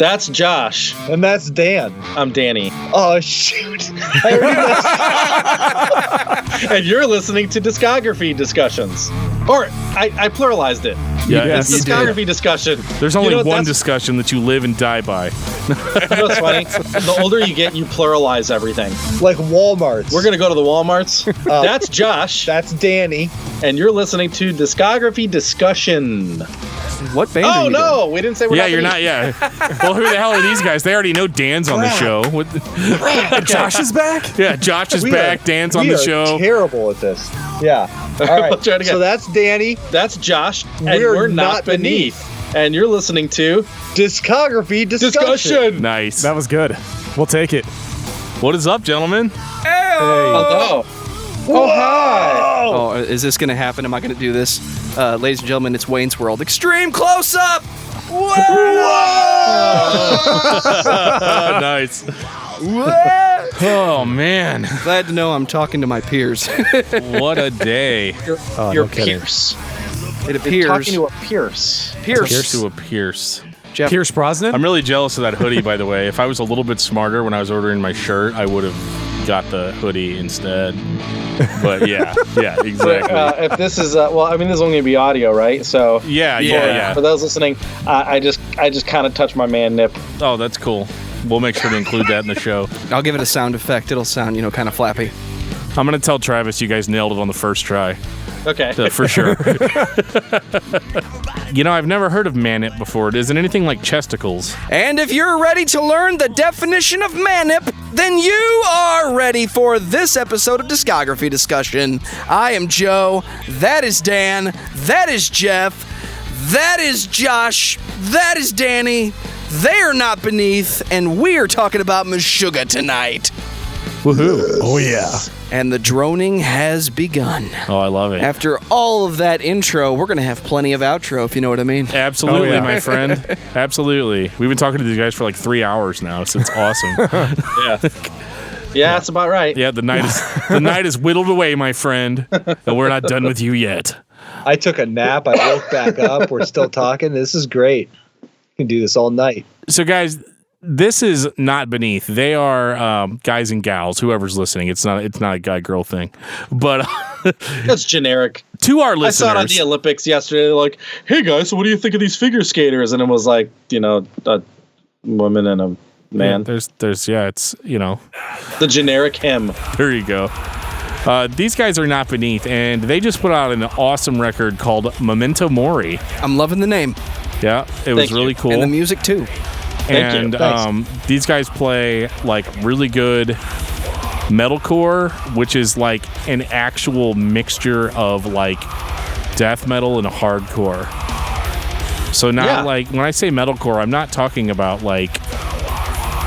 That's Josh. And that's Dan. I'm Danny. Oh, shoot. And you're listening to Discography Discussions. Or, I pluralized it. Yeah, it's Discography Discussion. There's only one discussion that you live and die by. You know what's funny? The older you get, you pluralize everything. Like Walmarts. We're going to go to the Walmarts. That's Josh. That's Danny. And you're listening to Discography Discussion. What band are you no, we didn't say we're you're not, Well, who the hell are these guys? They already know Dan's on the show. Josh is back? Yeah, Josh is back. Dan's on the show. We are terrible at this. Yeah. All right. We'll try it again. So that's Danny. That's Josh. And we're not beneath. And you're listening to Discography Discussion. Nice. That was good. We'll take it. What is up, gentlemen? Hey. Hello. Oh, hi. Oh, is this going to happen? Am I going to do this? Ladies and gentlemen, it's Wayne's World. Extreme close-up! Whoa! Nice. Oh, man. Glad to know I'm talking to my peers. What a day. You're Pierce. It appears. You're talking to a Pierce. Pierce to a Pierce. Jeff, Pierce Brosnan? I'm really jealous of that hoodie, by the way. If I was a little bit smarter when I was ordering my shirt, I would have got the hoodie instead. But yeah, exactly. If this is this is only gonna be audio, right? So yeah. For those listening, I just kind of touched my man nip. Oh, that's cool. We'll make sure to include that in the show. I'll give it a sound effect. It'll sound, kind of flappy. I'm gonna tell Travis you guys nailed it on the first try. Okay. For sure. I've never heard of manip before. Is it anything like chesticles? And if you're ready to learn the definition of manip, then you are ready for this episode of Discography Discussion. I am Joe. That is Dan. That is Jeff. That is Josh. That is Danny. They are not beneath, and we are talking about Meshuggah tonight. Woohoo. Oh, yeah. And the droning has begun. Oh, I love it. After all of that intro, we're going to have plenty of outro, if you know what I mean. Absolutely, my friend. Absolutely. We've been talking to these guys for like 3 hours now, so it's awesome. Yeah, that's about right. Yeah, the night is whittled away, my friend, and we're not done with you yet. I took a nap. I woke back up. We're still talking. This is great. We can do this all night. So, guys, this is not beneath. They are guys and gals. Whoever's listening, it's not a guy-girl thing, but that's generic. To our listeners, I saw it on the Olympics yesterday. They're like, "Hey guys, so what do you think of these figure skaters?" And it was like, a woman and a man. Yeah, it's the generic him. There you go. These guys are not beneath, and they just put out an awesome record called Memento Mori. I'm loving the name. Yeah, it was really cool. And the music, too. And these guys play like really good metalcore, which is like an actual mixture of like death metal and hardcore. So not like when I say metalcore, I'm not talking about like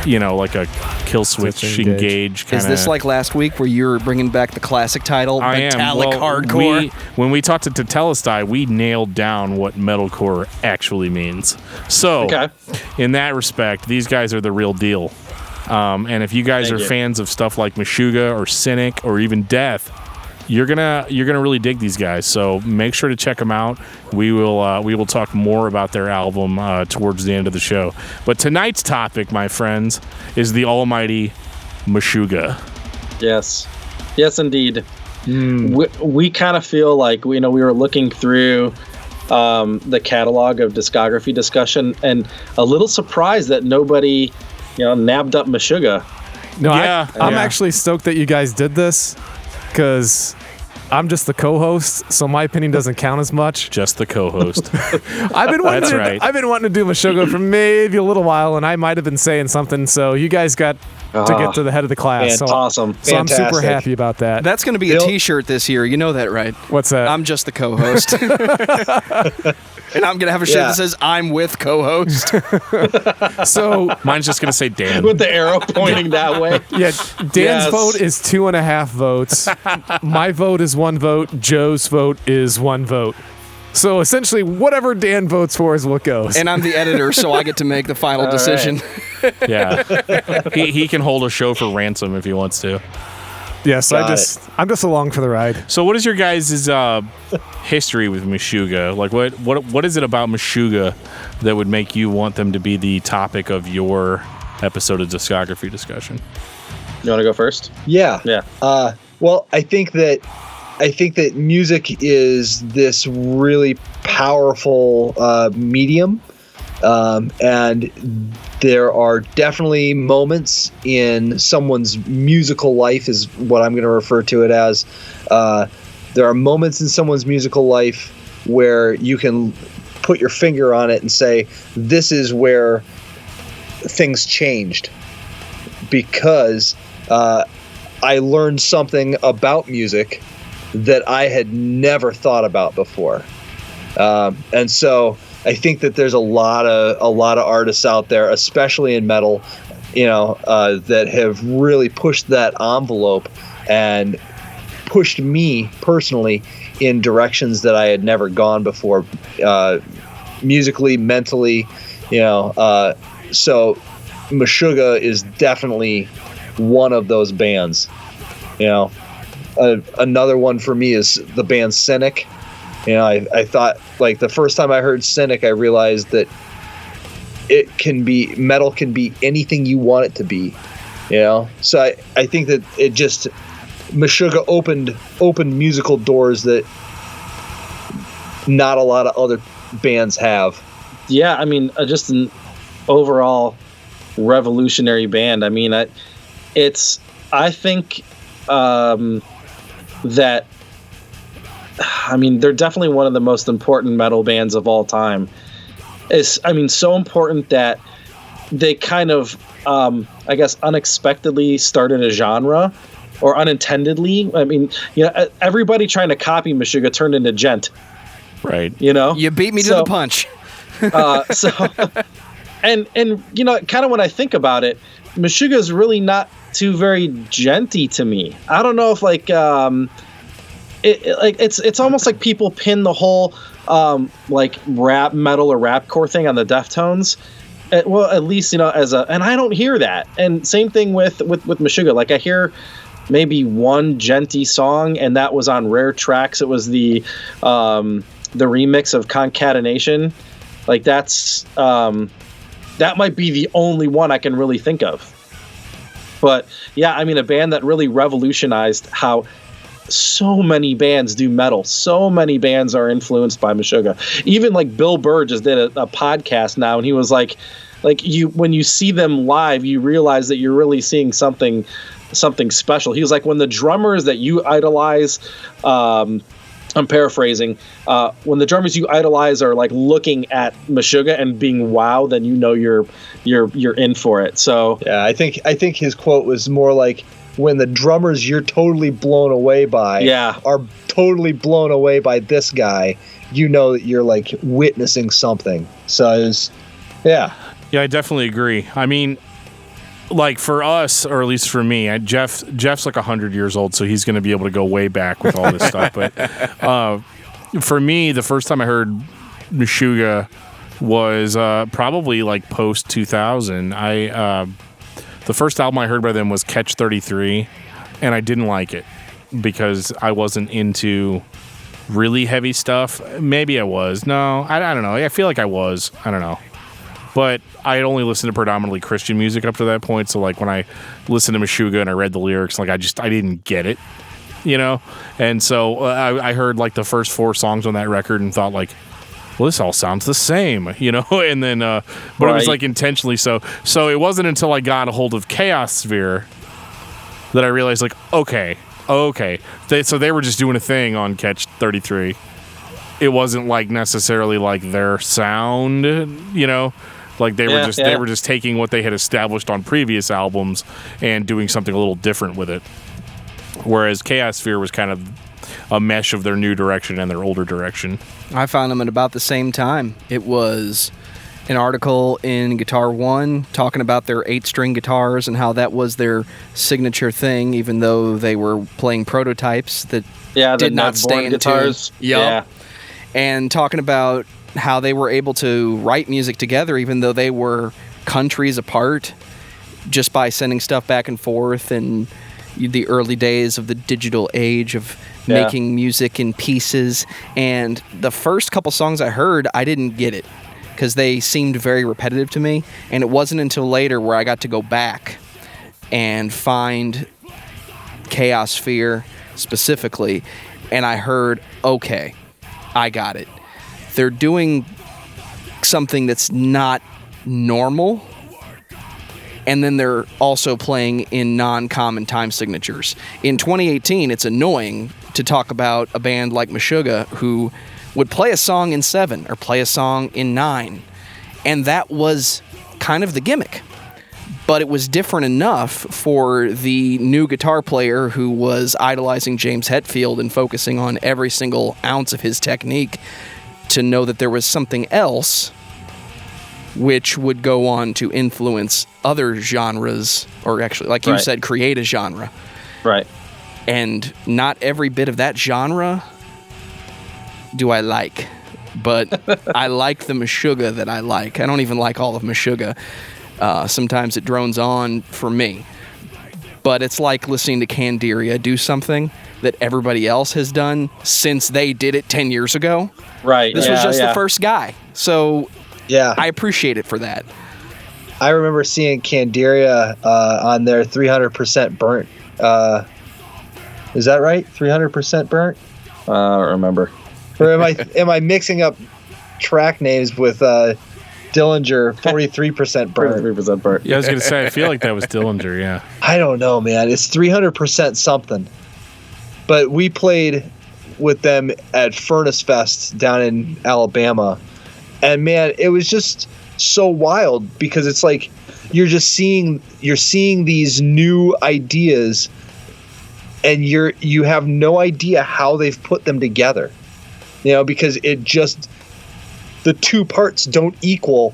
a Kill Switch Engage kind of. Is this like last week where you're bringing back the classic title, metallic hardcore? When we talked to Tetelestai, we nailed down what metalcore actually means. So, in that respect, these guys are the real deal. And if you guys are fans of stuff like Meshuggah or Cynic or even Death, you're gonna really dig these guys. So make sure to check them out. We will talk more about their album towards the end of the show. But tonight's topic, my friends, is the almighty Meshuggah. Yes, indeed. We kind of feel like we were looking through the catalog of Discography Discussion and a little surprised that nobody nabbed up Meshuggah. No, I'm actually stoked that you guys did this. Because I'm just the co-host, so my opinion doesn't count as much. Just the co-host. I've been wanting to do Meshuggah for maybe a little while, and I might have been saying something, so you guys got to get to the head of the class. Awesome. So I'm super happy about that. That's going to be a t-shirt this year. You know that, right? What's that? I'm just the co-host. And I'm going to have a shirt that says, I'm with co-host. So mine's just going to say Dan. With the arrow pointing that way. Yeah, Dan's vote is 2.5 votes. My vote is 1 vote. Joe's vote is 1 vote. So essentially, whatever Dan votes for is what goes. And I'm the editor, so I get to make the final decision. Right. Yeah. He can hold a show for ransom if he wants to. Yes, I'm just along for the ride. So what is your guys' history with Meshuggah? Like what is it about Meshuggah that would make you want them to be the topic of your episode of Discography Discussion? You want to go first? Yeah. Well, I think that music is this really powerful medium, and there are definitely moments in someone's musical life, is what I'm going to refer to it as. There are moments in someone's musical life where you can put your finger on it and say, this is where things changed, because I learned something about music that I had never thought about before. And so I think that there's a lot of artists out there, especially in metal, that have really pushed that envelope and pushed me personally in directions that I had never gone before, musically, mentally, so Meshuggah is definitely one of those bands. Another one for me is the band Cynic. I thought, like, the first time I heard Cynic, I realized that metal can be anything you want it to be. So I think that it just, Meshuggah opened musical doors that not a lot of other bands have. Yeah, I mean, just an overall revolutionary band. I mean, I think that, I mean, they're definitely one of the most important metal bands of all time. So important that they kind of, I guess, unexpectedly started a genre, or unintendedly. I mean, everybody trying to copy Meshuggah turned into gent. Right. You beat me to the punch. And kind of when I think about it, Meshuggah is really not too very genty to me. I don't know if it's almost like people pin the whole like rap metal or rapcore thing on the Deftones. Well, at least and I don't hear that. And same thing with Meshuggah. Like, I hear maybe one genty song, and that was on Rare Tracks. It was the remix of Concatenation. Like, that's that might be the only one I can really think of. But yeah, I mean, a band that really revolutionized how so many bands do metal. So many bands are influenced by Meshuggah. Even like Bill Burr just did a podcast now, and he was like when you see them live, you realize that you're really seeing something special. He was like, when the drummers that you idolize, I'm paraphrasing, when the drummers you idolize are like looking at Meshuggah and being wow, then you're in for it. So yeah, I think his quote was more like, when the drummers you're totally blown away by are totally blown away by this guy, that you're like witnessing something. So yeah, I definitely agree. I mean, like, for us, or at least for me, Jeff's like 100 years old, so he's going to be able to go way back with all this stuff. But for me, the first time I heard Meshuggah was probably like post 2000. The first album I heard by them was Catch 33, and I didn't like it because I wasn't into really heavy stuff. Maybe I was. No, I don't know. I feel like I was. I don't know. But I had only listened to predominantly Christian music up to that point, so like when I listened to Meshuggah and I read the lyrics, like I didn't get it, And so I heard like the first 4 songs on that record and thought like, well, this all sounds the same, And then, but right. It was like intentionally so. So it wasn't until I got a hold of Chaos Sphere that I realized, like, okay. So they were just doing a thing on Catch 33. It wasn't like necessarily like their sound, Like they were just taking what they had established on previous albums and doing something a little different with it. Whereas Chaos Sphere was kind of a mesh of their new direction and their older direction. I found them at about the same time. It was an article in Guitar One talking about their 8-string guitars and how that was their signature thing, even though they were playing prototypes that did not stay in guitars. Tune. Yep. Yeah. And talking about how they were able to write music together even though they were countries apart, just by sending stuff back and forth and the early days of the digital age of making music in pieces. And the first couple songs I heard, I didn't get it because they seemed very repetitive to me. And it wasn't until later where I got to go back and find Chaosphere specifically, and I heard, okay, I got it. They're doing something that's not normal, and then they're also playing in non-common time signatures. In 2018, it's annoying to talk about a band like Meshuggah who would play a song in 7 or play a song in 9, and that was kind of the gimmick. But it was different enough for the new guitar player who was idolizing James Hetfield and focusing on every single ounce of his technique to know that there was something else which would go on to influence other genres, or actually, like you said, create a genre. Right. And not every bit of that genre do I like, but I like the Meshuggah that I like. I don't even like all of Meshuggah. Sometimes it drones on for me. But it's like listening to Cadeverious do something that everybody else has done since they did it 10 years ago. Right. This was just the first guy. So yeah, I appreciate it for that. I remember seeing Cadeverious on their 300% burnt. Is that right? 300% burnt? I don't remember. Or am I mixing up track names with Dillinger 43% burnt? 43% burnt. Yeah, I was going to say, I feel like that was Dillinger, yeah. I don't know, man. It's 300% something. But we played with them at Furnace Fest down in Alabama. And man, it was just so wild because it's like you're seeing these new ideas and you have no idea how they've put them together. Because the two parts don't equal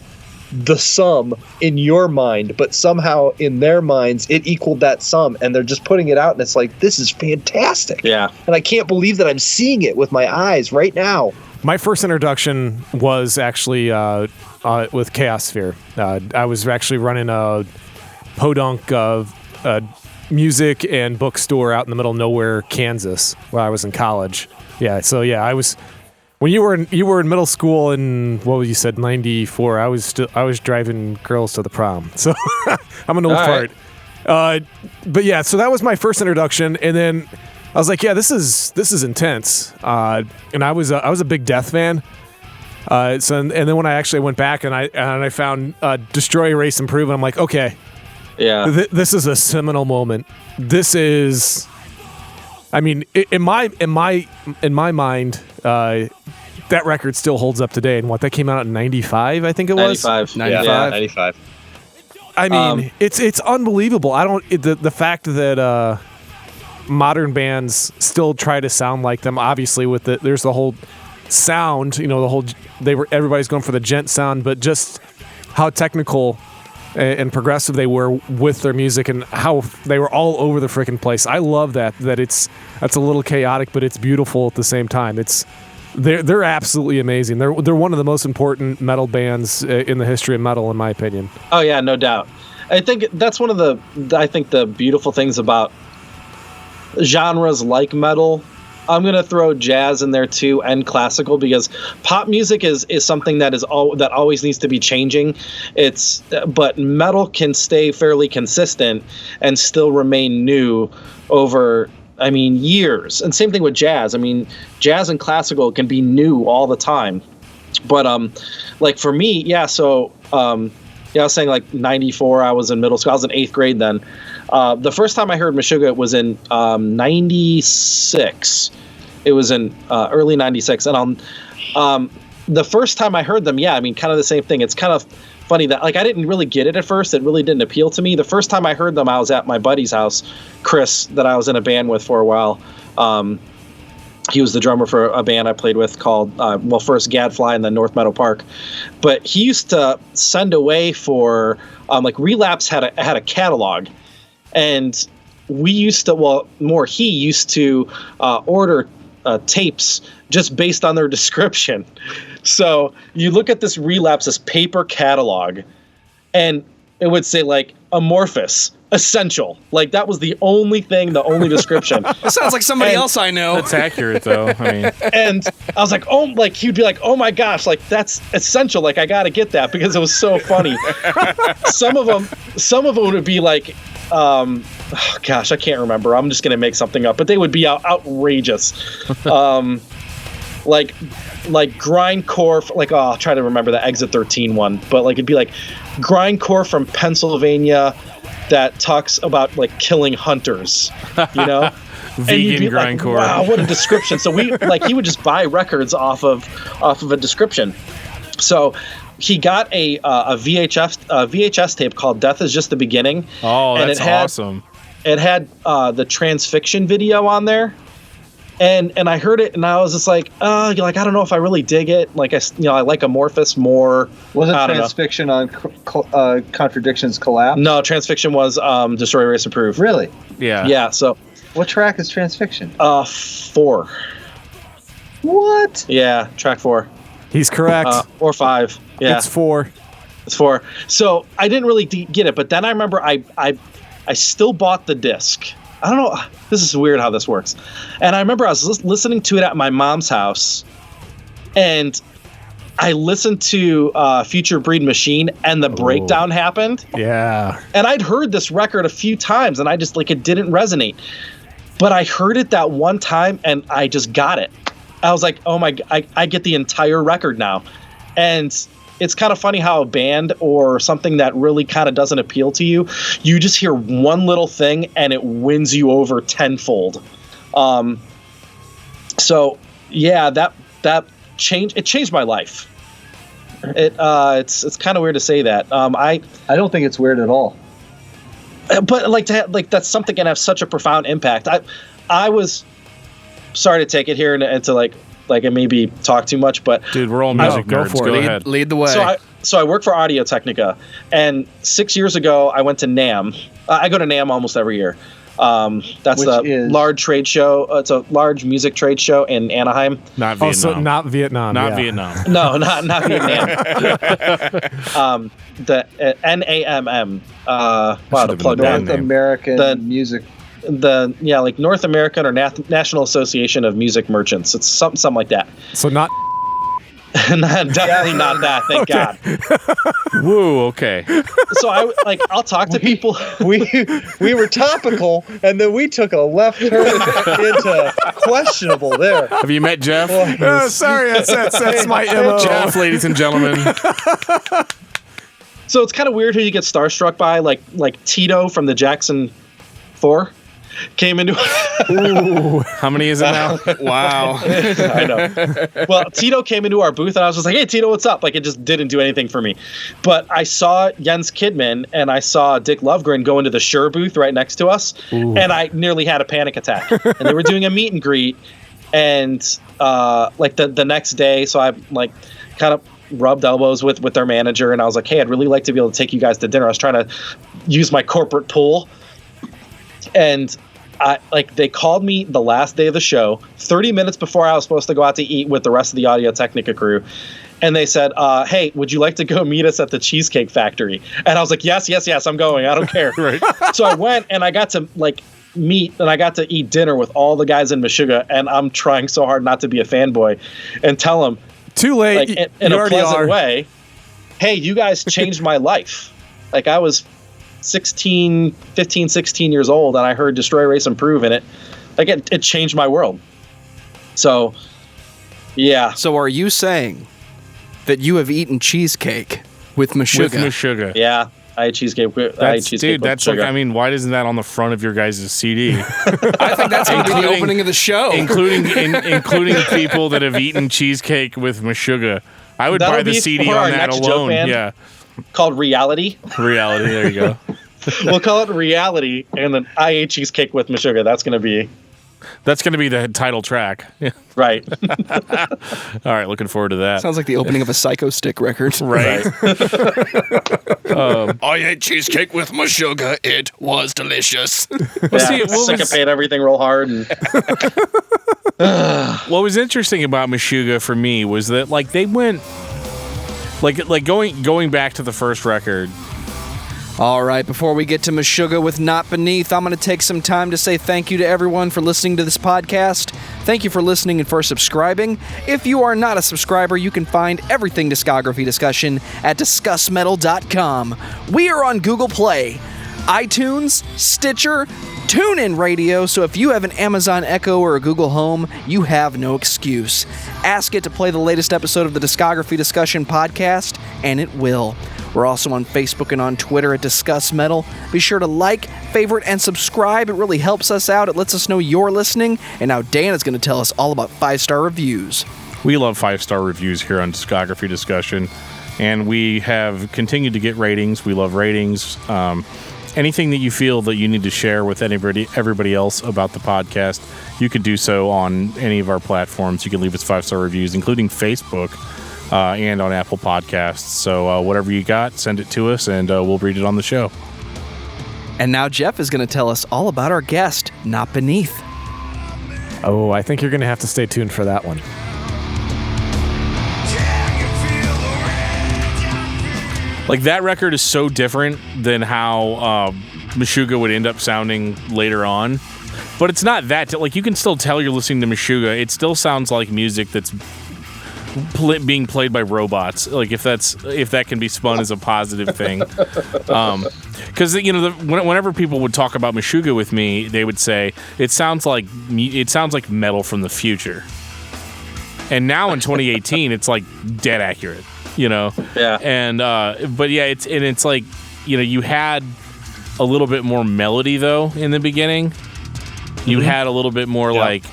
the sum in your mind, but somehow in their minds it equaled that sum, and they're just putting it out, and it's like, this is fantastic. Yeah. And I can't believe that I'm seeing it with my eyes right now. My first introduction was actually with Chaosphere. I was actually running a podunk music and bookstore out in the middle of nowhere, Kansas, where I was in college. Yeah, so yeah, I was. When you were in middle school in, what you said, 94, I was driving girls to the prom. So I'm an old fart. But yeah, so that was my first introduction, and then I was like, yeah, this is intense. And I was a big Death fan. And then when I actually went back and I found Destroy, Erase, Improve, and I'm like, okay, yeah, this is a seminal moment. This is, I mean, in my mind. That record still holds up today, and that came out in 95, I think it was. 95. Yeah, 95. I mean, it's unbelievable. The fact that modern bands still try to sound like them. Obviously, there's the whole sound. Everybody's going for the gent sound, but just how technical and progressive they were with their music, and how they were all over the freaking place. I love that that's a little chaotic, but it's beautiful at the same time. They're absolutely amazing. They're one of the most important metal bands in the history of metal, in my opinion. Oh yeah, no doubt. I think that's one of the beautiful things about genres like metal. I'm gonna throw jazz in there too, and classical, because pop music is something that that always needs to be changing. But metal can stay fairly consistent and still remain new over, years. And same thing with jazz. Jazz and classical can be new all the time. But like for me, yeah. So I was saying like 94. I was in middle school. I was in 8th grade then. The first time I heard Meshuggah was in 96. It was in early 96. And the first time I heard them, kind of the same thing. It's kind of funny that I didn't really get it at first. It really didn't appeal to me. The first time I heard them, I was at my buddy's house, Chris, that I was in a band with for a while. He was the drummer for a band I played with called, first Gadfly and then North Meadow Park. But he used to send away for, Relapse had a catalog. And we used to, he used to order tapes just based on their description. So you look at this Relapse, this paper catalog, and it would say like amorphous, essential. Like that was the only description. It sounds like somebody else I know. That's accurate though. I mean, and I was like, oh, like he'd be like, oh my gosh, like that's essential. Like I got to get that because it was so funny. Some of them would be like, oh gosh, I can't remember. I'm just gonna make something up, but they would be outrageous. Like grindcore, like I'll try to remember the Exit 13 one, but like it'd be like grindcore from Pennsylvania that talks about like killing hunters, you know. Vegan grindcore. Like, wow, what a description! So he would just buy records off of a description. So he got a VHS tape called "Death Is Just the Beginning." Oh, that's awesome! It had the Transfixion video on there. And I heard it, and I was just like, I don't know if I really dig it. Like, I like Amorphous more. Wasn't Transfixion on Contradictions Collapse? No, Transfixion was Destroy, Erase, Approve. Really? Yeah. Yeah, so... What track is Transfixion? 4. What? Yeah, track 4. He's correct. Or 5. Yeah. It's 4. It's 4. So, I didn't really get it, but then I remember I still bought the disc. I don't know. This is weird how this works. And I remember I was listening to it at my mom's house, and I listened to Future Breed Machine, and the breakdown happened. Yeah. And I'd heard this record a few times, and I just, like, it didn't resonate. But I heard it that one time, and I just got it. I was like, oh my, I get the entire record now. And it's kind of funny how a band or something that really kind of doesn't appeal to you, you just hear one little thing and it wins you over tenfold. So yeah, that changed my life. It's kind of weird to say that. I don't think it's weird at all. But that's something can have such a profound impact. I was sorry to take it here and to like I maybe talk too much, but dude, we're all music nerds. Go ahead. Lead the way. So I work for Audio Technica, and 6 years ago I went to NAMM. I go to NAMM almost every year. That's large trade show. It's a large music trade show in Anaheim. Not Vietnam. Also, not Vietnam. Not Vietnam. No, not Vietnam. The NAMM. Wow, the plug North American Music. Like North American or National Association of Music Merchants. It's something like that. So not. Definitely not that. Thank God. Woo. Okay. So I'll talk to people. We were topical, and then we took a left turn into questionable there. Have you met Jeff? Sorry, that's my MO. Jeff, ladies and gentlemen. So it's kind of weird who you get starstruck by, like Tito from the Jackson 4 came into. Ooh, how many is it now? Wow. I know. Well, Tito came into our booth, and I was just like, "Hey, Tito, what's up?" Like, it just didn't do anything for me. But I saw Jens Kidman and I saw Dick Lovegren go into the Shure booth right next to us, and I nearly had a panic attack. And they were doing a meet and greet, and the next day, so I kind of rubbed elbows with their manager, and I was like, "Hey, I'd really like to be able to take you guys to dinner." I was trying to use my corporate pool. And they called me the last day of the show, 30 minutes before I was supposed to go out to eat with the rest of the Audio Technica crew. And they said, hey, would you like to go meet us at the Cheesecake Factory? And I was like, yes, I'm going. I don't care. Right. So I went, and I got to meet, and I got to eat dinner with all the guys in Meshuggah. And I'm trying so hard not to be a fanboy and tell them, too late, in a pleasant way, hey, you guys changed my life. Like, I was 15, 16 years old, and I heard Destroy, Erase, Improve, and it changed my world. So, yeah. So are you saying that you have eaten cheesecake with Meshuggah? With Meshuggah. Yeah, I ate cheesecake. That's like, I mean, why isn't that on the front of your guys' CD? I think that's going to be the opening of the show. Including people that have eaten cheesecake with Meshuggah. I would buy the CD on that alone. Yeah. Called Reality. Reality, there you go. We'll call it Reality, and then I ate cheesecake with Meshuggah. That's going to be the title track. Yeah. Right. All right, looking forward to that. Sounds like the opening of a Psycho Stick record. Right. I ate cheesecake with Meshuggah. It was delicious. Syncopate everything real hard. And what was interesting about Meshuggah for me was that they went... Like going back to the first record, All right, before we get to Meshuggah with Not Beneath, I'm going to take some time to say thank you to everyone for listening to this podcast. Thank you for listening and for subscribing. If you are not a subscriber, you can find everything Discography Discussion at discussmetal.com. We are on Google Play, iTunes, Stitcher, TuneIn Radio, so if you have an Amazon Echo or a Google Home, you have no excuse. Ask it to play the latest episode of the Discography Discussion podcast, and it will. We're also on Facebook and on Twitter at Discuss Metal. Be sure to like, favorite, and subscribe. It really helps us out. It lets us know you're listening. And now Dan is going to tell us all about 5-star reviews. We love 5-star reviews here on Discography Discussion, and we have continued to get ratings. We love ratings. Anything that you feel that you need to share with everybody else about the podcast, you can do so on any of our platforms. You can leave us 5-star reviews, including Facebook. And on Apple Podcasts. So whatever you got, send it to us, and we'll read it on the show. And now Jeff is going to tell us all about our guest, Not Beneath. Oh, I think you're going to have to stay tuned for that one. Like, that record is so different than how Meshuggah would end up sounding later on. But it's not that. Like, you can still tell you're listening to Meshuggah. It still sounds like music that's being played by robots, like if that can be spun as a positive thing, because whenever people would talk about Meshuggah with me, they would say it sounds like metal from the future. And now in 2018, it's like dead accurate, Yeah. And but yeah, it's like you had a little bit more melody though in the beginning. You had a little bit more like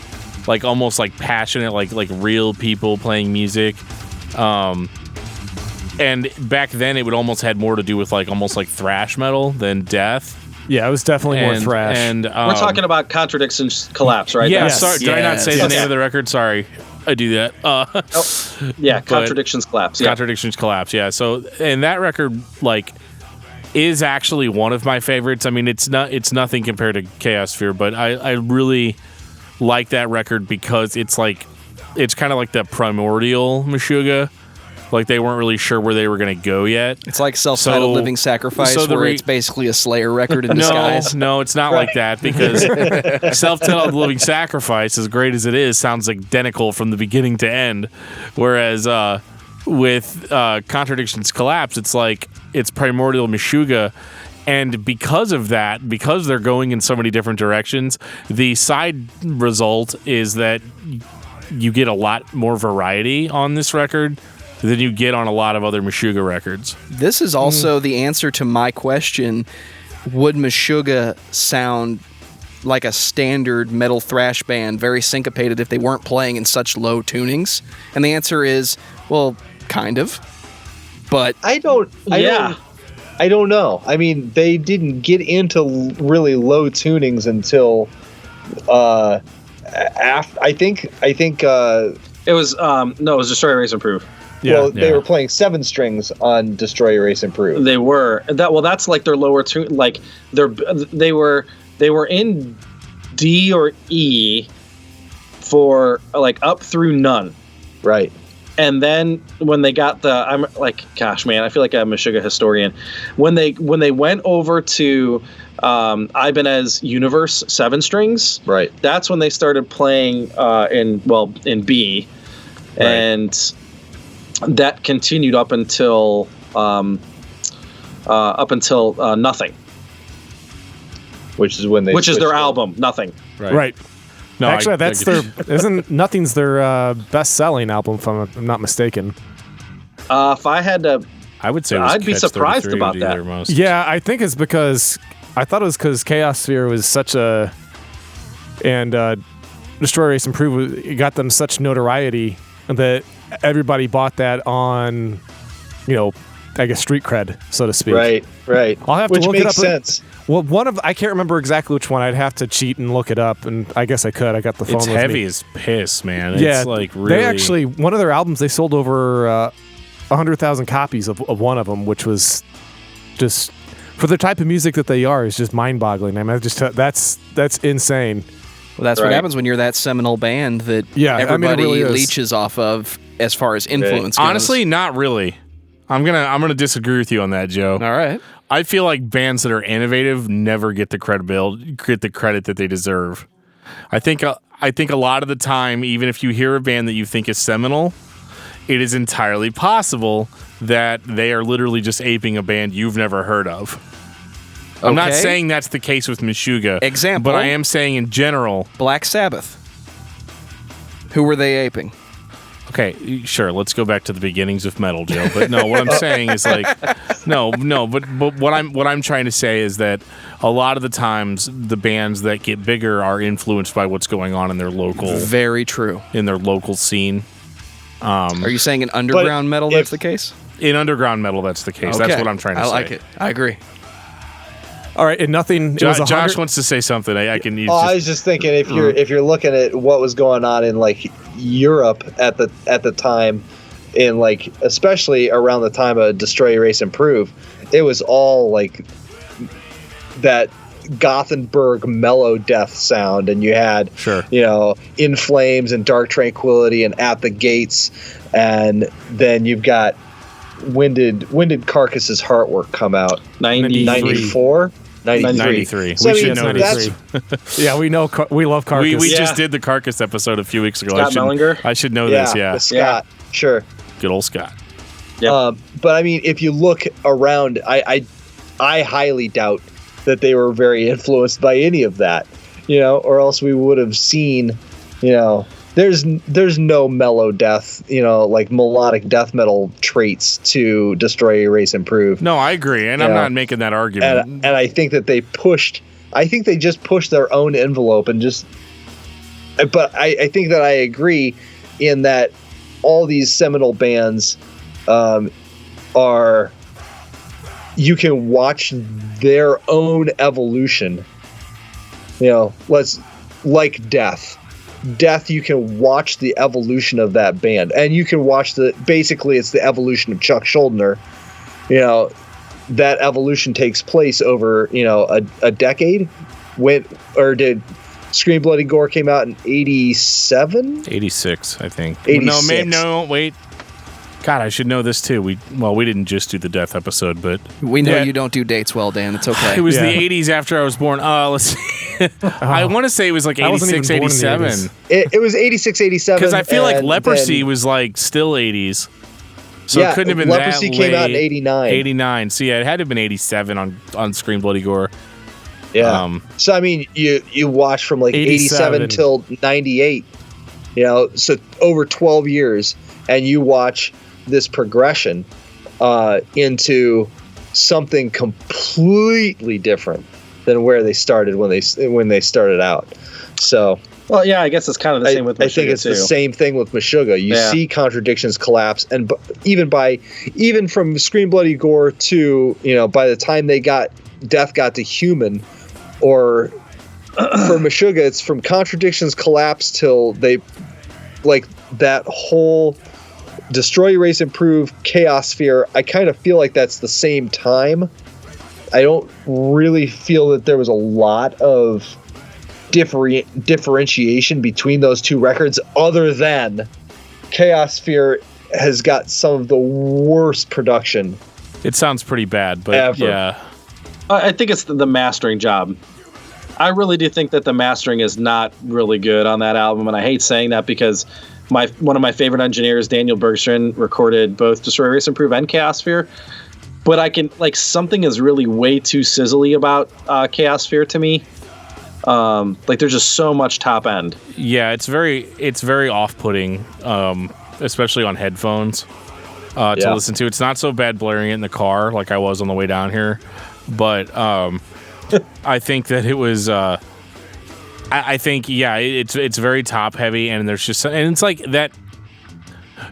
almost like passionate, like real people playing music. And back then it would almost had more to do with almost like thrash metal than death. Yeah, it was definitely more thrash. And we're talking about Contradictions Collapse, right? Yeah, sorry, did I not say the name of the record? Sorry, I do that. Contradictions Collapse. Yeah. Contradictions Collapse, yeah. So, and that record, is actually one of my favorites. I mean, it's nothing compared to Chaos Sphere, but I really like that record because it's kind of like the primordial Meshuggah. Like, they weren't really sure where they were going to go yet. It's like Self-Titled Living Sacrifice, where it's basically a Slayer record in disguise. No, it's not like that, because Self-Titled Living Sacrifice, as great as it is, sounds identical from the beginning to end. Whereas with Contradictions Collapse, it's primordial Meshuggah. And because of that, because they're going in so many different directions, the side result is that you get a lot more variety on this record than you get on a lot of other Meshuggah records. This is also the answer to my question: would Meshuggah sound like a standard metal thrash band, very syncopated, if they weren't playing in such low tunings? And the answer is, well, kind of. But I don't know. I mean, they didn't get into really low tunings until I think it was it was Destroy, Erase, Improve. Yeah, they were playing 7 strings on Destroy, Erase, Improve. They were that's like their lower tune. Like they were in D or E for up through none. Right. And then when they got I'm like, gosh, man, I feel like I'm a Meshuggah historian. When they went over to Ibanez Universe 7 strings, right? That's when they started playing in B, right. And that continued up until Nothing, which is when their album Nothing, right. No, actually, Nothing's their best-selling album, if I'm not mistaken. If I had to, I would say I'd be surprised about that. Most. Yeah, I think it's because I thought it was because Chaos Sphere was such a and Destroy, Erase, Improve got them such notoriety that everybody bought that on, I guess, street cred, so to speak. Right. I'll have to look it up. Which makes sense. Well, I can't remember exactly which one. I'd have to cheat and look it up, and I guess I could. I got the phone with me. It's heavy as piss, man. Yeah, it's really... They actually, one of their albums, they sold over 100,000 copies of one of them, which was just, for the type of music that they are, is just mind-boggling. I mean, that's insane. Well, that's what happens when you're that seminal band that everybody really leeches off of as far as influence goes. Honestly, not really. I'm gonna disagree with you on that, Joe. All right. I feel like bands that are innovative never get the credit that they deserve. I think a lot of the time, even if you hear a band that you think is seminal, it is entirely possible that they are literally just aping a band you've never heard of. I'm not saying that's the case with Meshuggah. Example. But I am saying in general. Black Sabbath. Who were they aping? Okay, sure. Let's go back to the beginnings of metal, Joe. But no, what I'm saying is like, but what I'm trying to say is that a lot of the times the bands that get bigger are influenced by what's going on in their local. Very true. In their local scene. Are you saying in underground metal that's the case? In underground metal, that's the case. Okay. That's what I'm trying to say. I like it. I agree. All right, and nothing. Josh wants to say something. I was just thinking if you're looking at what was going on in like Europe at the time, in like especially around the time of Destroy, Erase, Improve, it was all like that Gothenburg mellow death sound, and you had In Flames and Dark Tranquility and At the Gates, and then you've got when did Carcass's Heartwork come out? 94? 93. So, we should know this. Yeah, we know. We love Carcass. We just did the Carcass episode a few weeks ago. Scott Mellinger? I should know this. Yeah, Scott. Sure. Good old Scott. Yep. But I mean, if you look around, I highly doubt that they were very influenced by any of that, or else we would have seen, there's no mellow death, like melodic death metal traits to Destroy, Erase, Improve. No, I agree, and I'm not making that argument. And I think that they just pushed their own envelope and just. But I think that I agree in that all these seminal bands are. You can watch their own evolution. Like Death. Death, you can watch the evolution of that band, and you can watch basically it's the evolution of Chuck Schuldiner. That evolution takes place over a decade. Did Scream Bloody Gore came out in 87? 86, I think. 86. No, wait. God, I should know this too. We didn't just do the Death episode, but we know you don't do dates well, Dan. It's okay. It was the 80s after I was born. Let's see. I want to say it was like 86, 87. It was 86, 87. Because I feel like Leprosy was like still 80s. So it couldn't have been Leprosy that came out in late. 89. 89. So yeah, it had to have been 87 on Scream Bloody Gore. Yeah. So I mean, you watch from like 87 till 98. So over 12 years, and you watch this progression into something completely different than where they started when they started out. So, well, yeah, I guess it's kind of the same with Meshuggah, I think it's the same thing with Meshuggah. You see contradictions collapse, and even from Scream Bloody Gore to by the time Death got to Human, or for Meshuggah, it's from contradictions collapse till they like that whole Destroy, Erase, Improve, Chaos Sphere. I kind of feel like that's the same time. I don't really feel that there was a lot of differentiation between those two records, other than Chaos Sphere has got some of the worst production. It sounds pretty bad, but ever. Yeah. I think it's the mastering job. I really do think that the mastering is not really good on that album, and I hate saying that because one of my favorite engineers, Daniel Bergstrand, recorded both Destroy, Erase, Improve and Chaos Sphere. But I can something is really way too sizzly about Chaos Sphere to me. There's just so much top end. Yeah, it's very off-putting, especially on headphones to listen to. It's not so bad blaring it in the car like I was on the way down here, but I think that it was. I think it's very top heavy, and there's just and it's like that.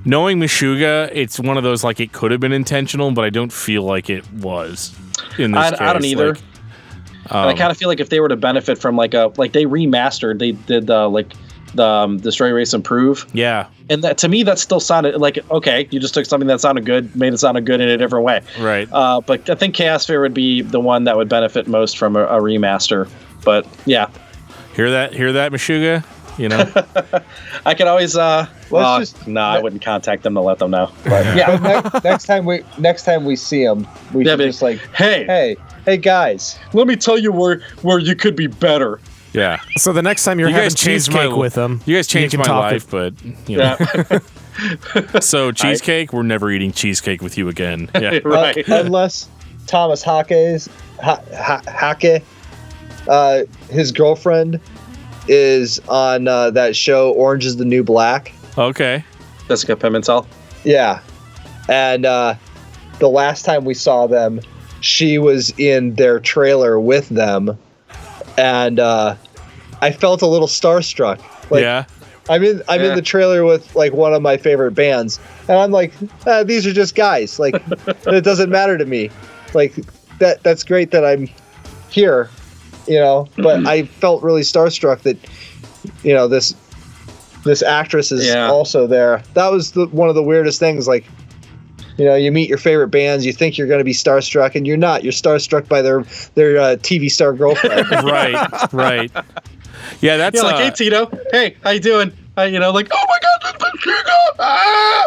Knowing Meshuggah, it's one of those like it could have been intentional, but I don't feel like it was. In this case, I don't either. And I kind of feel like if they were to benefit from they remastered, they did the Destroy, Erase, Improve. Yeah. And that, to me, that still sounded like, okay, you just took something that sounded good, made it sound good in a different way. Right. But I think Chaos Sphere would be the one that would benefit most from a remaster. But yeah. Hear that, Meshuggah? You know, I could always. I I wouldn't contact them to let them know. But yeah, But next time we see them, we should just like, hey guys, let me tell you where you could be better. yeah. So the next time you're You having guys changed cheesecake with them, You guys changed can my talk life, but you know. Yeah. So cheesecake, we're never eating cheesecake with you again. Yeah. Right. Unless Thomas Hake, his girlfriend is on that show Orange is the New Black. Okay. Jessica Pimentel. Yeah, and the last time we saw them, she was in their trailer with them, and I felt a little starstruck. Like, yeah. I'm in the trailer with like one of my favorite bands, and I'm like, these are just guys. Like, it doesn't matter to me. Like that's great that I'm here, you know. But I felt really starstruck that, you know, this actress is also there. That was one of the weirdest things. Like, you know, you meet your favorite bands, you think you're going to be starstruck, and you're not. You're starstruck by their TV star girlfriend. Right. Yeah, that's like, hey Tito, hey, how you doing? You know, like, oh my God, ah!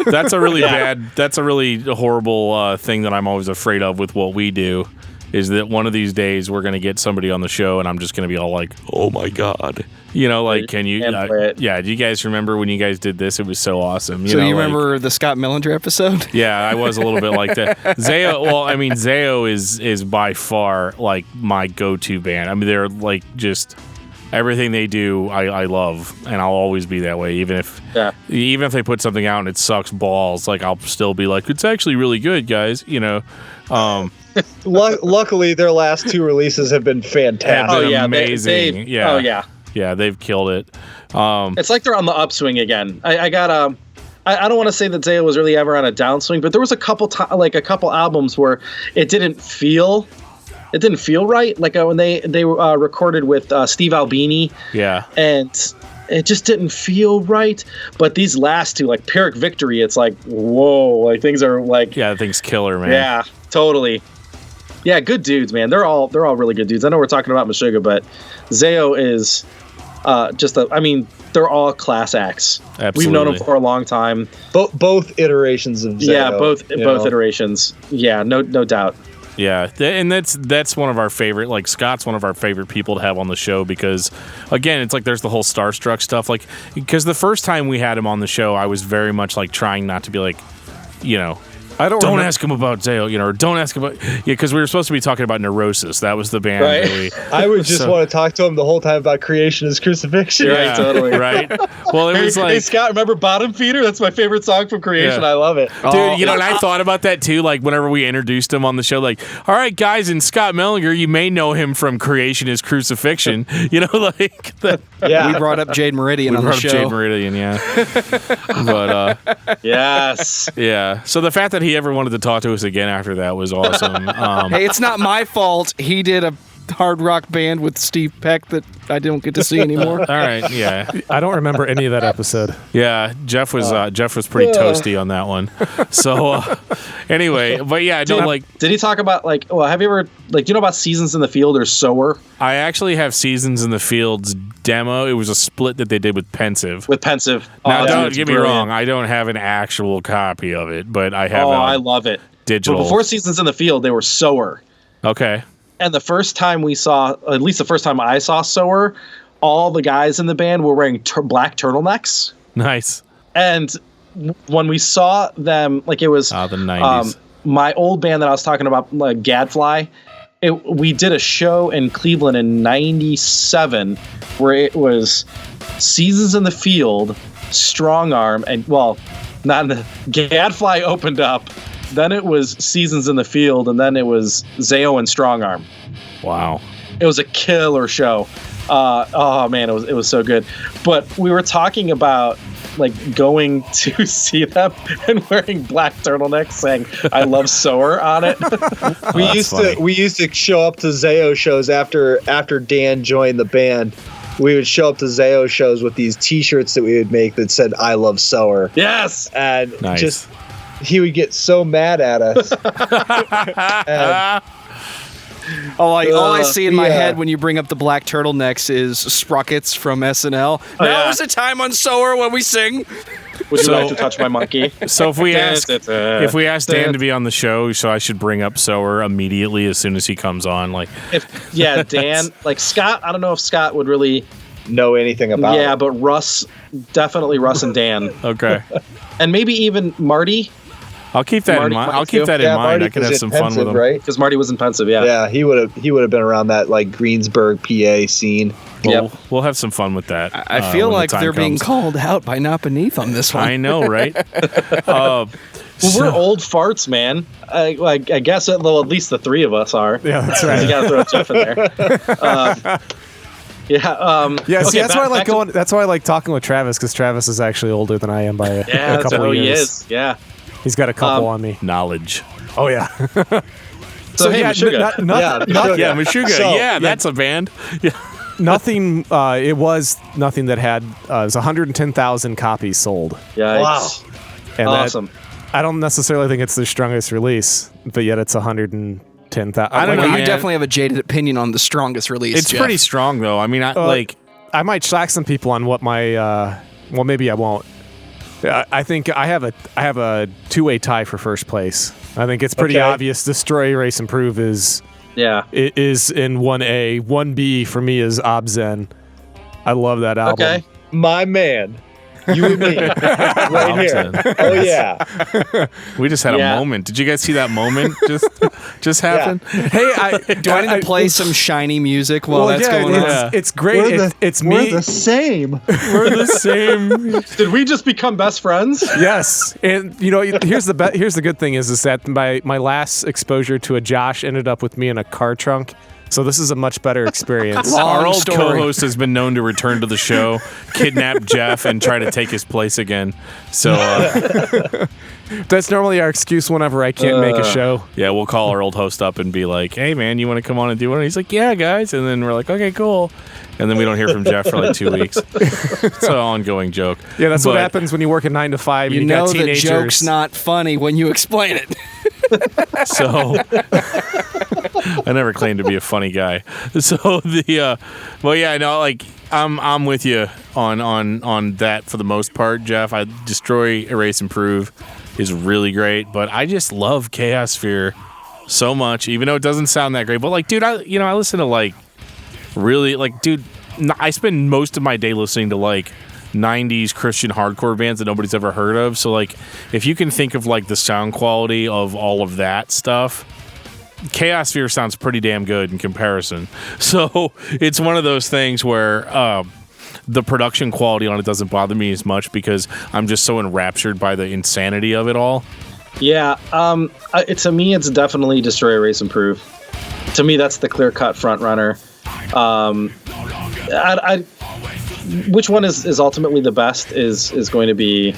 That's a really bad. That's a really horrible thing that I'm always afraid of with what we do. Is that one of these days we're going to get somebody on the show and I'm just going to be all like, oh my God. You know, like, can you? Do you guys remember when you guys did this? It was so awesome. You remember the Scott Millinger episode? Yeah, I was a little bit like that. Zayo is by far like my go-to band. I mean, they're like just everything they do, I love, and I'll always be that way. Even if they put something out and it sucks balls, like I'll still be like, it's actually really good, guys. You know. Luckily, their last two releases have been fantastic. Amazing. Yeah, they've killed it. It's like they're on the upswing again. I don't want to say that Zayo was really ever on a downswing, but there was a couple albums where it didn't feel right. Like when they recorded with Steve Albini. Yeah. And it just didn't feel right. But these last two, like Pyrrhic Victory, it's like, whoa, like things are like, yeah, things killer, man. Yeah, totally. Yeah, good dudes, man. They're all really good dudes. I know we're talking about Meshuggah, but Zayo is they're all class acts. Absolutely. We've known them for a long time. Both iterations of Zayo. Yeah, both iterations. Yeah, no doubt. Yeah, and that's one of our favorite. Like Scott's one of our favorite people to have on the show because, again, it's like there's the whole starstruck stuff. Like, because the first time we had him on the show, I was very much like trying not to be like, you know. Don't ask him about Zayo, you know, or don't ask him about... Yeah, because we were supposed to be talking about Neurosis. That was the band. Right. I would just want to talk to him the whole time about creation as crucifixion. Yeah, right, totally. Right. Well, it was like... Hey, Scott, remember Bottom Feeder? That's my favorite song from Creation. Yeah. I love it. Dude, you know, and I thought about that too, like, whenever we introduced him on the show, like, all right, guys, and Scott Millinger, you may know him from Creation is Crucifixion. You know, like... We brought up Jade Meridian on the show. Jade Meridian, yeah. But, yes. Yeah. So the fact that he ever wanted to talk to us again after that was awesome. Hey, it's not my fault. He did a hard rock band with Steve Peck that I don't get to see anymore. All right, yeah. I don't remember any of that episode. Yeah, Jeff was pretty toasty on that one. So anyway, but yeah, did he talk about like? Well, have you ever do you know about Seasons in the Field or Sower? I actually have Seasons in the Field's demo. It was a split that they did with Pensive. Now, don't get me wrong. I don't have an actual copy of it, but I have. I love it. Digital. But before Seasons in the Field, they were Sower. Okay. And the first time we saw, at least the first time I saw Sower, all the guys in the band were wearing black turtlenecks. Nice. And when we saw them, like it was the 90s. My old band that I was talking about, like Gadfly, we did a show in Cleveland in 97 where it was Seasons in the Field, Strong Arm, and Gadfly opened up. Then it was Seasons in the Field, and then it was Zayo and Strong Arm. Wow. It was a killer show. Oh man, it was so good. But we were talking about like going to see them and wearing black turtlenecks saying I love Sower on it. We used to show up to Zayo shows after Dan joined the band. We would show up to Zayo shows with these t-shirts that we would make that said I love Sower. Yes. And he would get so mad at us. All I see in my head when you bring up the black turtlenecks is Sprockets from SNL. Now is the time on Sower when we sing. Would you like to touch my monkey? So if we ask Dan to be on the show, so I should bring up Sower immediately as soon as he comes on. Dan, like Scott. I don't know if Scott would really know anything about. Yeah, it. but Russ, definitely Russ and Dan. Okay, and maybe even Marty. I'll keep that in mind. I could have some fun with him, right? Because Marty was in Pensive. Yeah, he would have been around that like Greensburg, PA scene. We'll have some fun with that. I feel like they're being called out by Not Beneath on this one. I know, right? Well, we're old farts, man. I guess at least the three of us are. Yeah, that's right. You got to throw Jeff in there. See, that's why I like going. That's why I like talking with Travis, because Travis is actually older than I am by a couple of years. He is. Yeah, he's got a couple on me. Knowledge. Oh yeah. So hey, Meshuggah. Meshuggah. That's a band. Yeah. Nothing. It was nothing that had. It was 110,000 copies sold. Yeah. Wow. And awesome. I don't necessarily think it's their strongest release, but yet it's 110,000. I don't know. You definitely have a jaded opinion on the strongest release. It's pretty strong, though. I mean, I might shock some people on what my. Well, maybe I won't. I think I have a two-way tie for first place. I think it's pretty obvious. Destroy, Erase, Improve is in 1A. 1B for me is Obzen. I love that album. Okay, my man. You and me, right here. Oh yeah, we just had a moment. Did you guys see that moment just happen? Yeah. Hey, do I need to play some shiny music while that's going on? It's great. It's me. We're the same. We're the same. Did we just become best friends? Yes, and here's the good thing is that my last exposure to a Josh ended up with me in a car trunk. So this is a much better experience. Our old co-host has been known to return to the show, kidnap Jeff, and try to take his place again. So that's normally our excuse whenever I can't make a show. Yeah, we'll call our old host up and be like, "Hey, man, you want to come on and do one?" And he's like, "Yeah, guys." And then we're like, "Okay, cool." And then we don't hear from Jeff for like 2 weeks. It's an ongoing joke. Yeah, that's what happens when you work a 9 to 5. You know got teenagers. The joke's not funny when you explain it. So I never claimed to be a funny guy. So I'm with you on that for the most part, Jeff. I Destroy, Erase, Improve is really great, but I just love Chaos Sphere so much, even though it doesn't sound that great. But like, dude, I listen to I spend most of my day listening to like 90s Christian hardcore bands that nobody's ever heard of. So like, if you can think of like the sound quality of all of that stuff, Chaos Sphere sounds pretty damn good in comparison. So it's one of those things where the production quality on it doesn't bother me as much because I'm just so enraptured by the insanity of it all. Yeah, to me, it's definitely Destroy, Erase, Improve. To me, that's the clear-cut front runner. Which one is ultimately the best is going to be,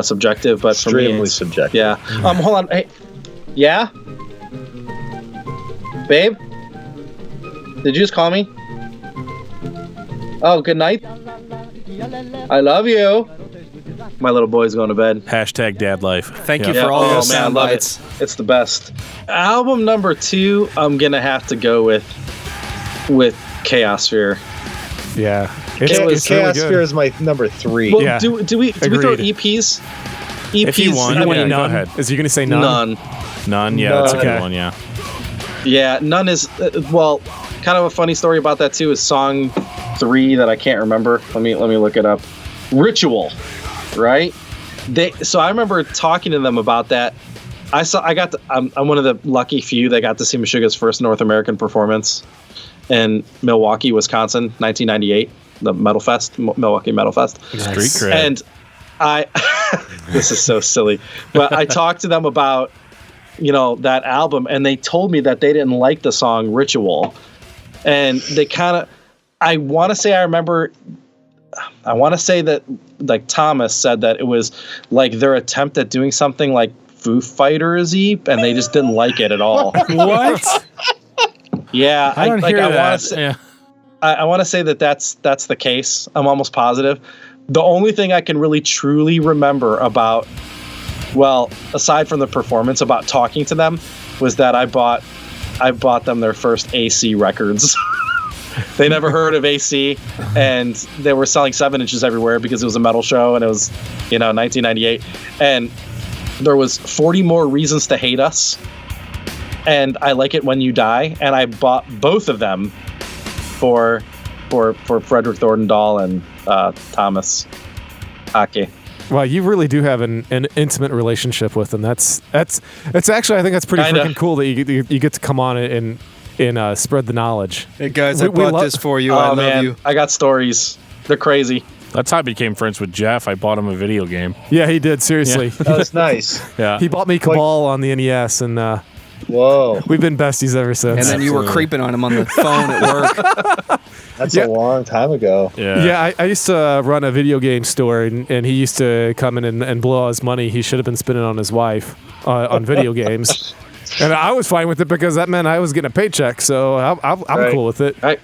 subjective. But extremely for me, subjective. Yeah. Hold on. Hey. Yeah. Babe. Did you just call me? Oh, good night. I love you. My little boy's going to bed. Hashtag dad life. Thank you for all those sound love bites. It's the best. Album number 2, I'm gonna have to go with Chaos Sphere. Yeah, Chaos Sphere is my number 3. Well, do we throw EPs? EPs. If you want, none. go ahead. Is you gonna say none? None. Yeah, that's a good one. Yeah. Yeah, None is kind of a funny story about that too. Is song 3 that I can't remember. Let me look it up. Ritual, right? So I remember talking to them about that. I'm one of the lucky few that got to see Meshuggah's first North American performance in Milwaukee, Wisconsin, 1998, the Milwaukee Metal Fest. Street cred. And this is so silly, but I talked to them about that album, and they told me that they didn't like the song Ritual, and they I want to say that like Thomas said that it was like their attempt at doing something like Foo Fighters-y, and they just didn't like it at all. What? Yeah, I don't hear that. I want to say that that's the case. I'm almost positive. The only thing I can really truly remember about, aside from the performance, about talking to them, was that I bought I bought them their first AC records. They never heard of AC, and they were selling 7 inches everywhere because it was a metal show, and it was, 1998. And there was 40 More Reasons to Hate Us, and I Like It When You Die, and I bought both of them for Frederick Thorndahl and Thomas Hockey. Well, you really do have an intimate relationship with them. That's actually, I think that's pretty freaking cool that you get to come on and spread the knowledge. Hey guys, I bought this for you. I love you. I got stories. They're crazy. That's how I became friends with Jeff. I bought him a video game. Yeah, he did. Seriously, that was nice. Yeah, he bought me Cabal on the NES, and whoa, we've been besties ever since. And then you were creeping on him on the phone at work. That's a long time ago. Yeah, I used to run a video game store, and he used to come in and blow all his money he should have been spending on his wife on video games. And I was fine with it because that meant I was getting a paycheck, so I'm cool with it. Right.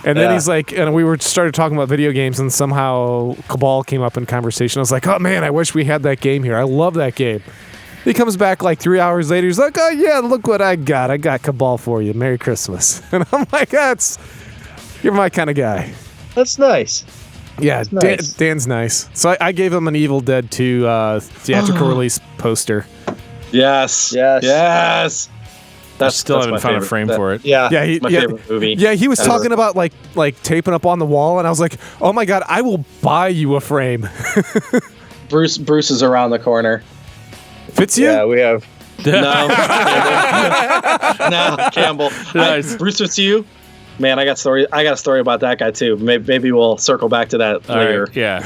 And then he's like, and we started talking about video games, and somehow Cabal came up in conversation. I was like, oh man, I wish we had that game here. I love that game. He comes back like 3 hours later. He's like, oh yeah, look what I got. I got Cabal for you. Merry Christmas. And I'm like, you're my kind of guy. That's nice. Yeah, That's nice. Dan's nice. So I gave him an Evil Dead 2 theatrical release poster. Yes. Still haven't found a frame for it. Yeah. Yeah, my favorite movie. Yeah, he was talking about like taping up on the wall, and I was like, oh my god, I will buy you a frame. Bruce is around the corner. Fits you? Yeah, we have. No, Campbell. Nice. Bruce, it's you. Man, I got a story about that guy too. Maybe we'll circle back to that later. Right, yeah.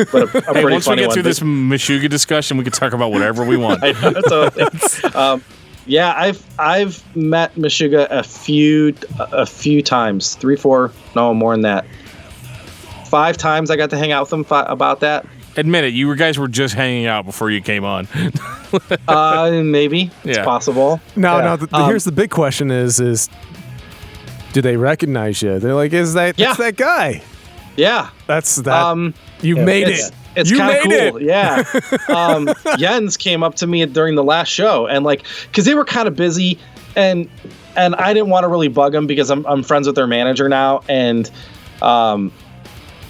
But a pretty Once we funny get one. through this Meshuggah discussion, we can talk about whatever we want. I know, totally. Yeah, I've met Meshuggah a few times, 3, 4, no more than that. 5 times I got to hang out with him about that. Admit it, you guys were just hanging out before you came on. Maybe it's possible. No. Here's the big question: is do they recognize you? They're like, it's that guy? Yeah, that's that. You made it. It's kind of cool. Yeah. Jens came up to me during the last show, and because they were kind of busy, and I didn't want to really bug them because I'm friends with their manager now, and who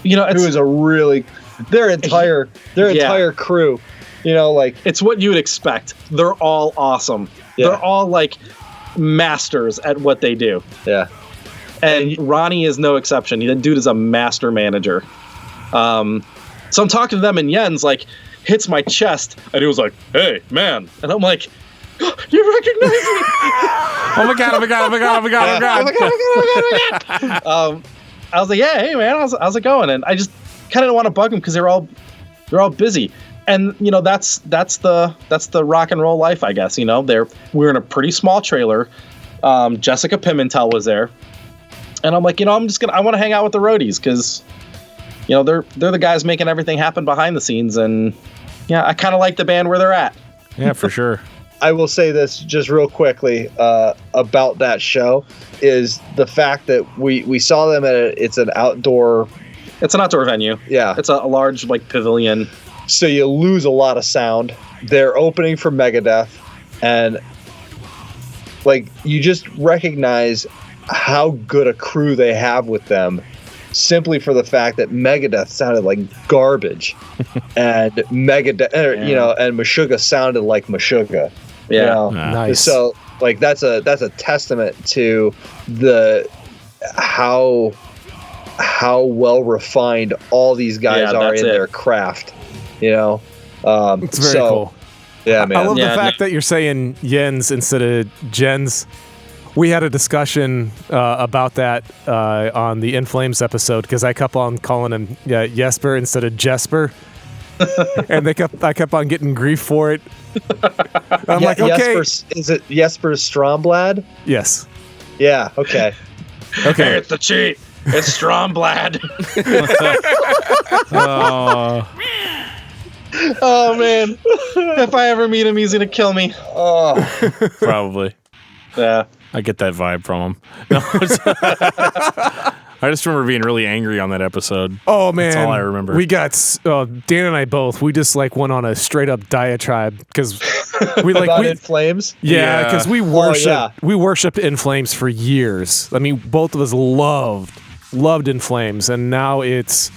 is a really their entire crew. It's what you would expect. They're all awesome. Yeah. They're all masters at what they do. Yeah. And Ronnie is no exception. The dude is a master manager. So I'm talking to them, and Jens hits my chest, and he was like, "Hey, man," and I'm like, "You recognize me?" Oh my god! I was like, "Yeah, hey man, how's it going?" And I just kind of didn't want to bug them because they're all busy, and that's the rock and roll life, I guess. We're in a pretty small trailer. Jessica Pimentel was there, and I'm like, I want to hang out with the roadies because. They're the guys making everything happen behind the scenes, and I kind of like the band where they're at. Yeah, for sure. I will say this just real quickly about that show is the fact that we saw them at it's an outdoor venue. Yeah, it's a large pavilion. So you lose a lot of sound. They're opening for Megadeth, and you just recognize how good a crew they have with them. Simply for the fact that Megadeth sounded like garbage, and Megadeth, and Meshuggah sounded like Meshuggah. Yeah, nice. So that's a testament to how well refined all these guys are in their craft. It's very cool. Yeah, man. I love the fact that you're saying Jens instead of Jens. We had a discussion about that on the In Flames episode because I kept on calling him Jesper instead of Jesper, and I kept on getting grief for it. I'm like, okay, is it Jesper Stromblad? Yes. Yeah. Okay. Hey, it's the cheat. It's Stromblad. Oh man! If I ever meet him, he's gonna kill me. Oh, probably. Yeah. I get that vibe from him. No, I just remember being really angry on that episode. Oh man, that's all I remember. We got Dan and I both. We just went on a straight up diatribe because In Flames. Yeah, because we worshipped In Flames for years. I mean, both of us loved In Flames, and now it's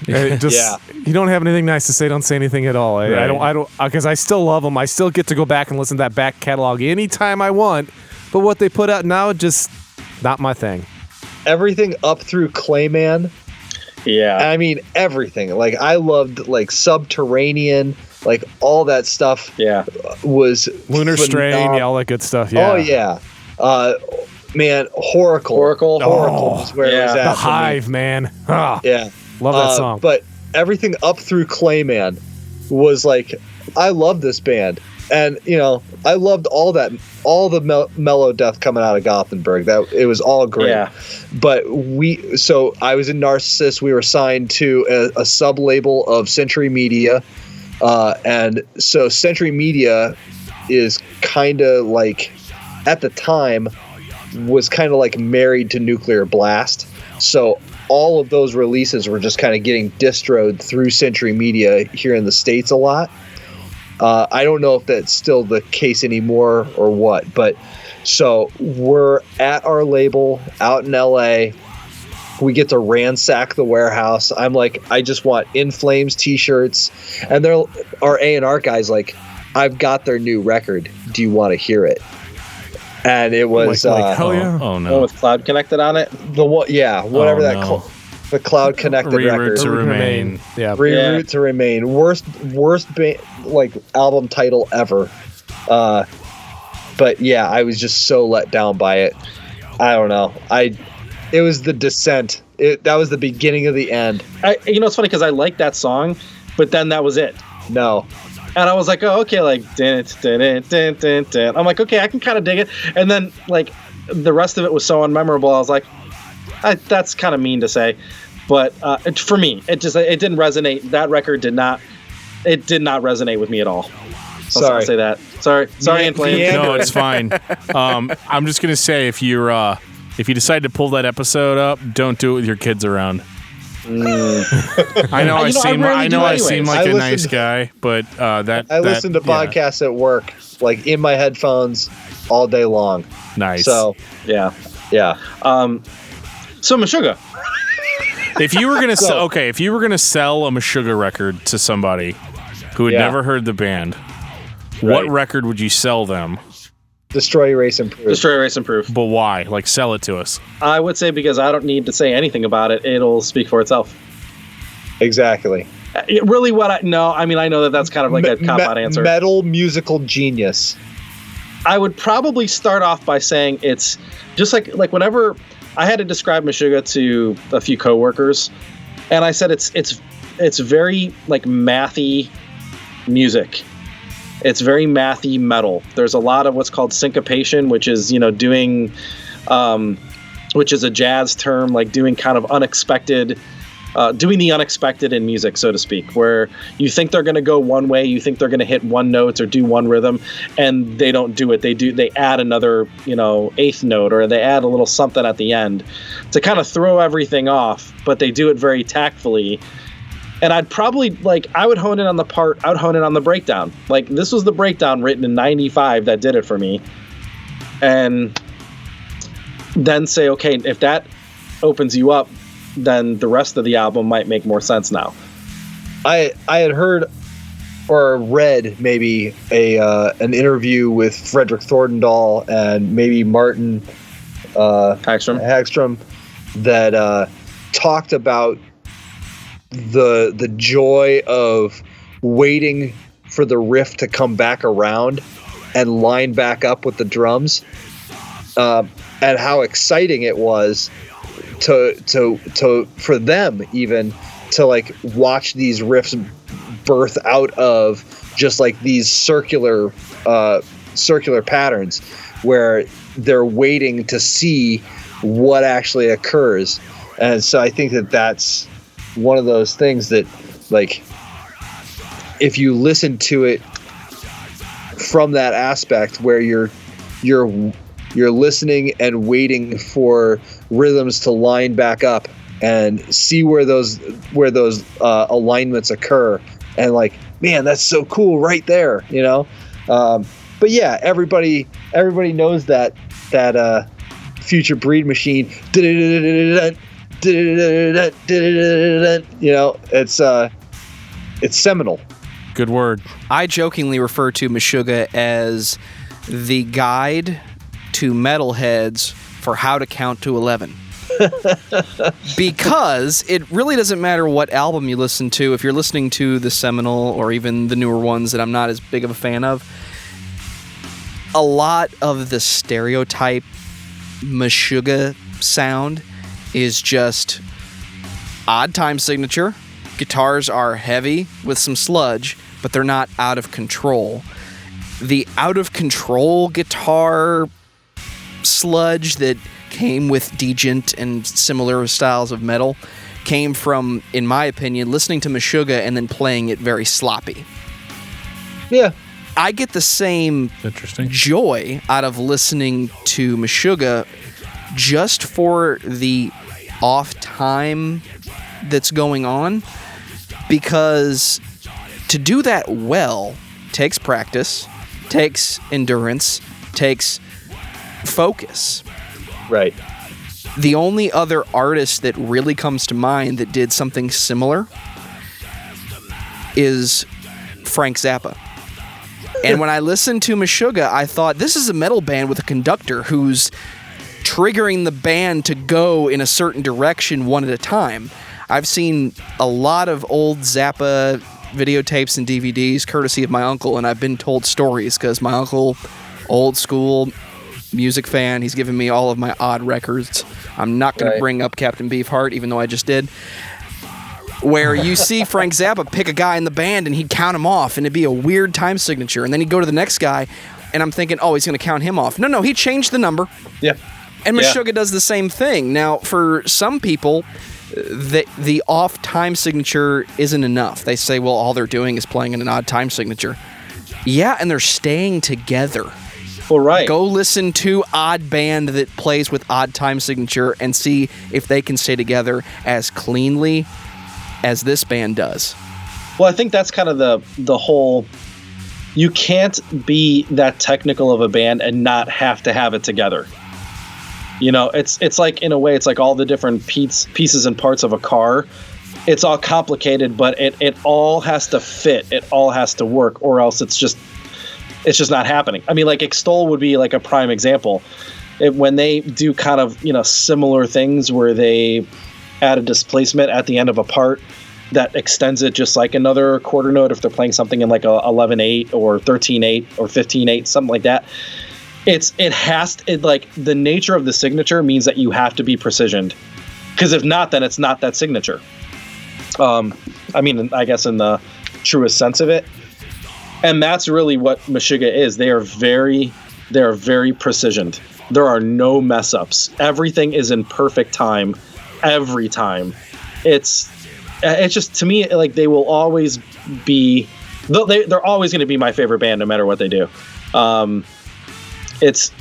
It just, you don't have anything nice to say, don't say anything at all. I don't, because I still love them. I still get to go back and listen to that back catalog anytime I want. But what they put out now, just not my thing. Everything up through Clayman. Yeah. I mean, everything. Like, I loved, like, Subterranean, like, all that stuff. Yeah. Was Lunar Strain, all that good stuff. Yeah. Oh, yeah. Man, Horacle was where it was at. The Hive, man. Yeah. Love that song. But everything up through Clayman was like, I love this band. And, you know, I loved all the mellow death coming out of Gothenburg. That it was all great. Yeah. But so I was in Narcissus. We were signed to a sub label of Century Media. And so Century Media is kind of like, at the time, was kind of like married to Nuclear Blast. So all of those releases were just kind of getting distroed through Century Media here in the States a lot. I don't know if that's still the case anymore or what, but so we're at our label out in LA. We get to ransack the warehouse. I'm like, I just want In Flames t-shirts. And our A&R guy's like, I've got their new record. Do you want to hear it? And it was hell yeah. Oh no. One with Cloud connected on it. Whatever the Cloud connected record. Reroute to Remain. Yeah. Reroute to Remain. Worst album title ever. But yeah, I was just so let down by it. I don't know. It was the descent. That was the beginning of the end. It's funny because I liked that song, but then that was it. No. And I was like, oh, okay, like, dun, dun, dun, dun, dun, dun. I'm like, okay, I can kind of dig it. And then, like, the rest of it was so unmemorable. I was like, that's kind of mean to say. But for me, it didn't resonate. That record did not resonate with me at all. I'll say that. Sorry, In Flames. No, it's fine. I'm just going to say, if you decide to pull that episode up, don't do it with your kids around. I know I seem like a nice guy, but I listen to podcasts at work, like in my headphones, all day long. Nice. So yeah. So Meshuggah. If you were gonna sell a Meshuggah record to somebody who had never heard the band, what record would you sell them? Destroy, Erase, Improve. But why? Like, sell it to us. I would say because I don't need to say anything about it. It'll speak for itself. Exactly. I know that's kind of like a cop-out answer. Metal musical genius. I would probably start off by saying it's just like whenever I had to describe Meshuggah to a few coworkers, and I said it's very like mathy music. It's very mathy metal. There's a lot of what's called syncopation, which is, doing, which is a jazz term, like doing kind of unexpected, doing the unexpected in music, so to speak, where you think they're going to go one way, you think they're going to hit one note or do one rhythm, and they don't do it. They add another, eighth note, or they add a little something at the end to kind of throw everything off, but they do it very tactfully. And I'd probably, I would hone in on the breakdown. Like, this was the breakdown written in 95 that did it for me. And then say, okay, if that opens you up, then the rest of the album might make more sense now. I had heard or read maybe an interview with Frederick Thorndahl and maybe Martin Hagstrom that talked about the joy of waiting for the riff to come back around and line back up with the drums, and how exciting it was to for them even to like watch these riffs birth out of just like these circular patterns where they're waiting to see what actually occurs. And so I think that's one of those things that, like, if you listen to it from that aspect where you're listening and waiting for rhythms to line back up and see where those alignments occur, and like man, that's so cool right there, you know. But yeah, everybody knows that Future Breed Machine. You know, it's seminal. Good word. I jokingly refer to Meshuggah as the guide to metalheads for how to count to 11. Because it really doesn't matter what album you listen to. If you're listening to the seminal or even the newer ones that I'm not as big of a fan of, a lot of the stereotype Meshuggah sound is just odd time signature. Guitars are heavy with some sludge, but they're not out of control. The out of control guitar sludge that came with Degent and similar styles of metal came from, in my opinion, listening to Meshuggah and then playing it very sloppy. Yeah. I get the same joy out of listening to Meshuggah just for the off time that's going on, because to do that well takes practice, takes endurance, takes focus. Right. The only other artist that really comes to mind that did something similar is Frank Zappa. And when I listened to Meshuggah, I thought, this is a metal band with a conductor who's triggering the band to go in a certain direction one at a time. I've seen a lot of old Zappa videotapes and DVDs courtesy of my uncle, and I've been told stories because my uncle, old school music fan, he's given me all of my odd records. I'm not going to bring up Captain Beefheart, even though I just did. Where you see Frank Zappa pick a guy in the band and he'd count him off, and it'd be a weird time signature, and then he'd go to the next guy, and I'm thinking, oh, he's going to count him off. No, he changed the number. Yeah. And Meshuggah does the same thing. Now, for some people, the off time signature isn't enough. They say, well, all they're doing is playing in an odd time signature. Yeah, and they're staying together. Well, right. Go listen to odd band that plays with odd time signature and see if they can stay together as cleanly as this band does. Well, I think that's kind of the whole, you can't be that technical of a band and not have to have it together. You know, it's like, in a way, it's like all the different pieces and parts of a car. It's all complicated, but it all has to fit. It all has to work, or else it's just not happening. I mean, like Extol would be like a prime example. When they do kind of, you know, similar things where they add a displacement at the end of a part that extends it just like another quarter note, if they're playing something in like a 11/8 or 13/8 or 15/8, something like that. Like the nature of the signature means that you have to be precisioned, because if not, then it's not that signature. I mean, I guess in the truest sense of it. And that's really what Meshuggah is. They are very precisioned. There are no mess ups. Everything is in perfect time every time. It's just, to me, like, they will always be, they're always going to be my favorite band no matter what they do. I guess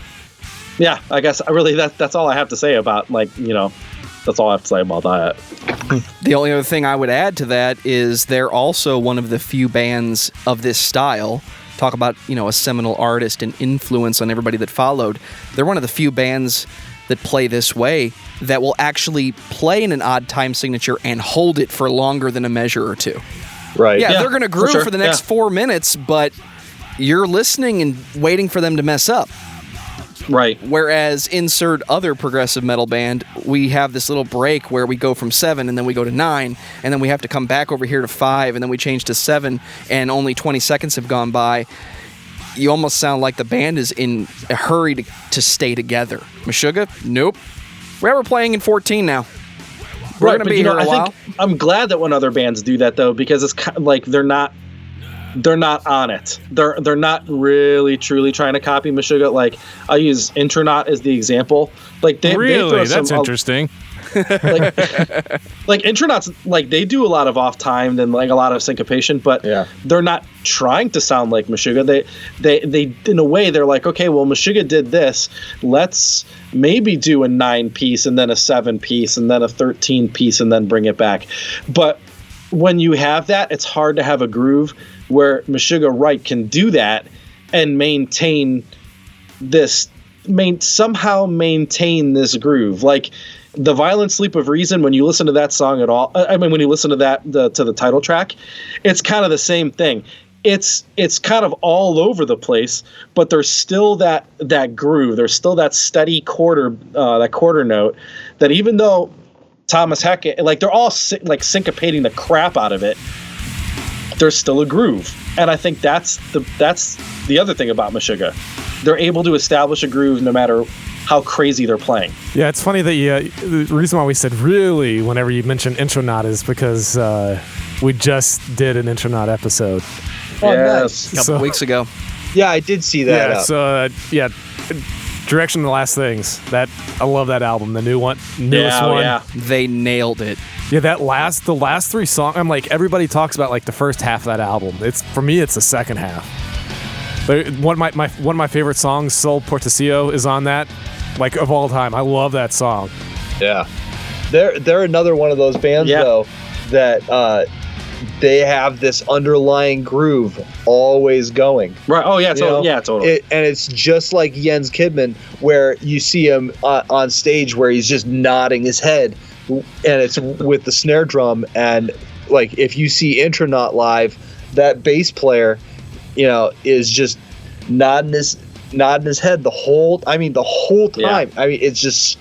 that's all I have to say about, like, you know, that's all I have to say about that. The only other thing I would add to that is they're also one of the few bands of this style. Talk about, you know, a seminal artist and influence on everybody that followed. They're one of the few bands that play this way that will actually play in an odd time signature and hold it for longer than a measure or two. Right. Yeah, they're going to groove for the next 4 minutes, but you're listening and waiting for them to mess up. Right. Whereas insert other progressive metal band, we have this little break where we go from 7 and then we go to 9, and then we have to come back over here to 5, and then we change to 7, and only 20 seconds have gone by. You almost sound like the band is in a hurry to stay together. Meshuggah? Nope. We're playing in 14 now. We're going to be here a while. I'm glad that when other bands do that, though, because it's kind of like they're not on it. They're not really truly trying to copy Meshuggah. Like, I use Intronaut as the example. Like, that's interesting. like Intronauts, like, they do a lot of off time and like a lot of syncopation, but they're not trying to sound like Meshuggah. They in a way, they're like, okay, well, Meshuggah did this. Let's maybe do a 9 piece and then a 7 piece and then a 13 piece and then bring it back. But when you have that, it's hard to have a groove where Meshuggah Right can do that and somehow maintain this groove. Like the Violent Sleep of Reason, when you listen to that song at all, when you listen to that to the title track, it's kind of the same thing. It's kind of all over the place, but there's still that groove. There's still that steady quarter note that even though Thomas Hackett, like they're all syncopating the crap out of it, there's still a groove. And I think that's the other thing about Meshuggah. They're able to establish a groove no matter how crazy they're playing. Yeah, it's funny that the reason why we said really whenever you mentioned Intronaut is because we just did an Intronaut episode. Oh, nice. A couple weeks ago. Yeah, I did see that. Yeah, Direction of the Last Things. That I love that album, the newest one. Yeah. They nailed it. Yeah, the last three songs. I'm like, everybody talks about like the first half of that album. For me, it's the second half. But one of my favorite songs, Sol Portacio, is on that. Like of all time, I love that song. Yeah, they're another one of those bands though that they have this underlying groove always going. Right. Oh yeah. Totally. And it's just like Jens Kidman, where you see him on stage where he's just nodding his head, and it's with the snare drum. And like if you see Intronaut live, that bass player, is just nodding his head the whole time. Yeah. I mean, it's just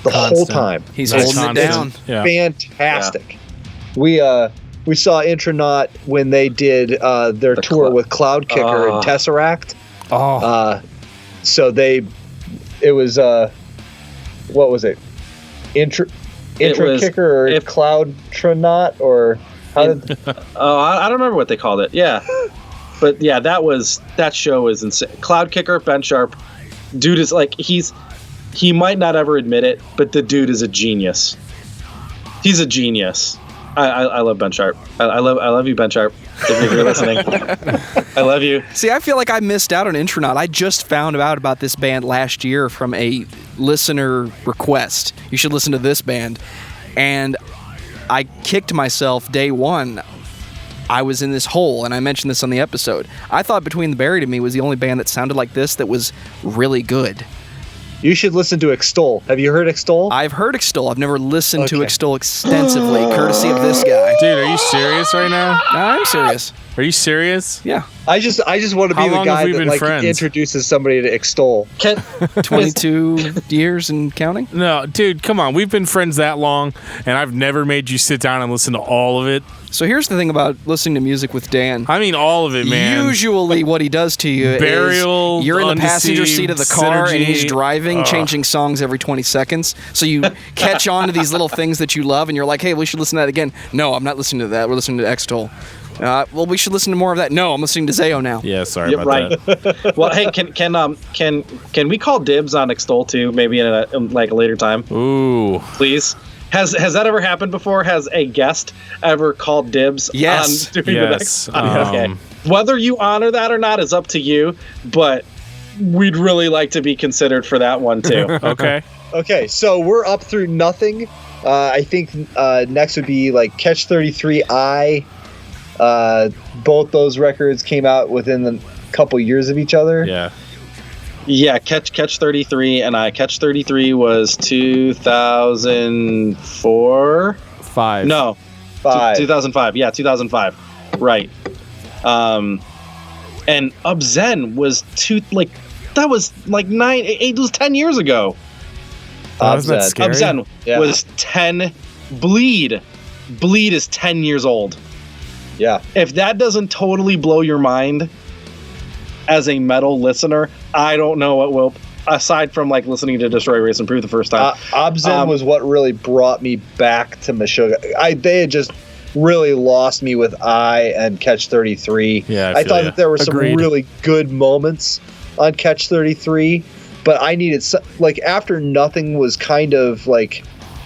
the Constant. whole time. He's holding it down. Yeah. Fantastic. Yeah. We saw Intronaut when they did their tour with Cloud Kicker and Tesseract. So it was what was it? Intro Kicker or Cloud-tronaut or how did? I don't remember what they called it. Yeah, but yeah, that show is insane. Cloud Kicker, Ben Sharp, dude is like he might not ever admit it, but the dude is a genius. He's a genius. I love Ben Sharp. I love you, Ben Sharp. If you're listening, I love you. See, I feel like I missed out on Intronaut. I just found out about this band last year from a listener request. You should listen to this band. And I kicked myself day one. I was in this hole, and I mentioned this on the episode. I thought Between the Buried and Me was the only band that sounded like this that was really good. You should listen to Extol. Have you heard Extol? I've heard Extol. I've never listened to Extol extensively, courtesy of this guy. Dude, are you serious right now? I'm serious. Are you serious? Yeah. I just want to be the guy that introduces somebody to Extol. 22 years and counting? No, dude, come on. We've been friends that long, and I've never made you sit down and listen to all of it. So here's the thing about listening to music with Dan. I mean, all of it, man. Usually what he does to you Burial, is you're in the passenger seat of the car Synergy. and he's driving, changing songs every 20 seconds. So you catch on to these little things that you love, and you're like, hey, we should listen to that again. No, I'm not listening to that. We're listening to Extol. Well, we should listen to more of that. No, I'm listening to Zayo now. Yeah, sorry about that. Well, hey, can we call dibs on Extol too? Maybe in a later time. Ooh, please. Has that ever happened before? Has a guest ever called dibs on doing the next song? Okay. Whether you honor that or not is up to you, but we'd really like to be considered for that one too. Okay. Okay, so we're up through nothing. I think next would be like Catch 33i. Both those records came out within a couple years of each other. Yeah, Catch 33 and Catch 33 was 2004. 5. No, 2005. Yeah, 2005. Right. And Up Zen was that was like 8 was 10 years ago. Wasn't that scary? Up Zen was 10. Bleed is 10 years old. Yeah. If that doesn't totally blow your mind as a metal listener, I don't know what will. Aside from listening to Destroy, Race, and Prove the first time, Obzen was what really brought me back to Meshuggah. They had just really lost me with and Catch 33. Yeah, I thought that there were some really good moments on Catch 33, but I needed after Nothing was kind of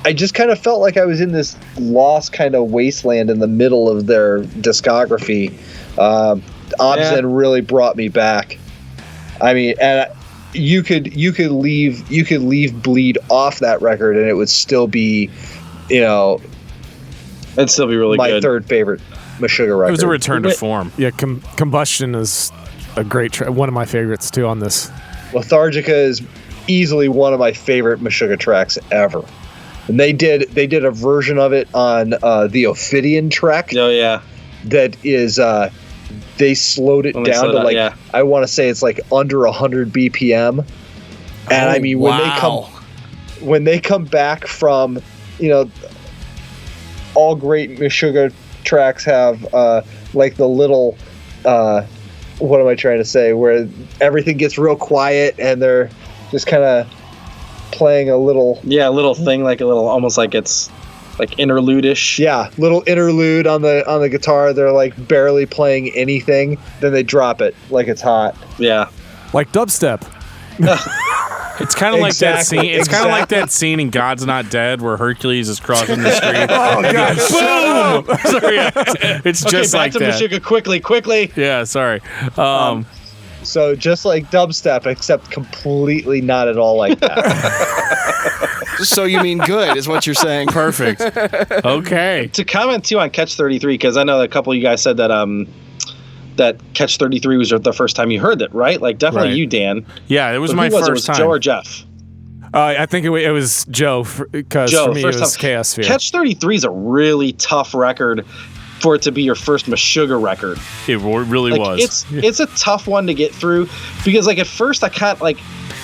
I just kind of felt like I was in this lost kind of wasteland in the middle of their discography. Obzen really brought me back. I mean, and you could leave Bleed off that record and it would still be, It'd still be really my good. third favorite Meshuggah record. It was a return to form. Yeah, Combustion is a great track. One of my favorites too on this. Lethargica is easily one of my favorite Meshuggah tracks ever. And they did a version of it on the Ophidian track. Oh yeah. That is they slowed it down to like I want to say it's like under 100 BPM. And I mean when they come back from, you know, all great Meshuggah tracks have like the little what am I trying to say, where everything gets real quiet and they're just kind of playing a little thing, like a little, almost like it's like interlude-ish. Yeah, little interlude on the guitar. They're like barely playing anything, then they drop it like it's hot. Yeah, like dubstep. It's kind of like that scene. It's kind of like that scene in God's Not Dead where Hercules is crossing the street. Oh God! Boom! Sorry, it's just like that. Back to Meshuggah, quickly. Yeah, sorry. So just like dubstep, except completely not at all like that. So you mean good is what you're saying. Perfect. Okay. To comment too on Catch 33, because I know a couple of you guys said that that Catch 33 was the first time you heard it, right? Like definitely you, Dan. Yeah, it was my first time. Joe or Jeff? I think it was Joe, because for me it was Chaosphere. Catch 33 is a really tough record for it to be your first Meshuggah record. It really was. It's a tough one to get through, because like at first I kind of like,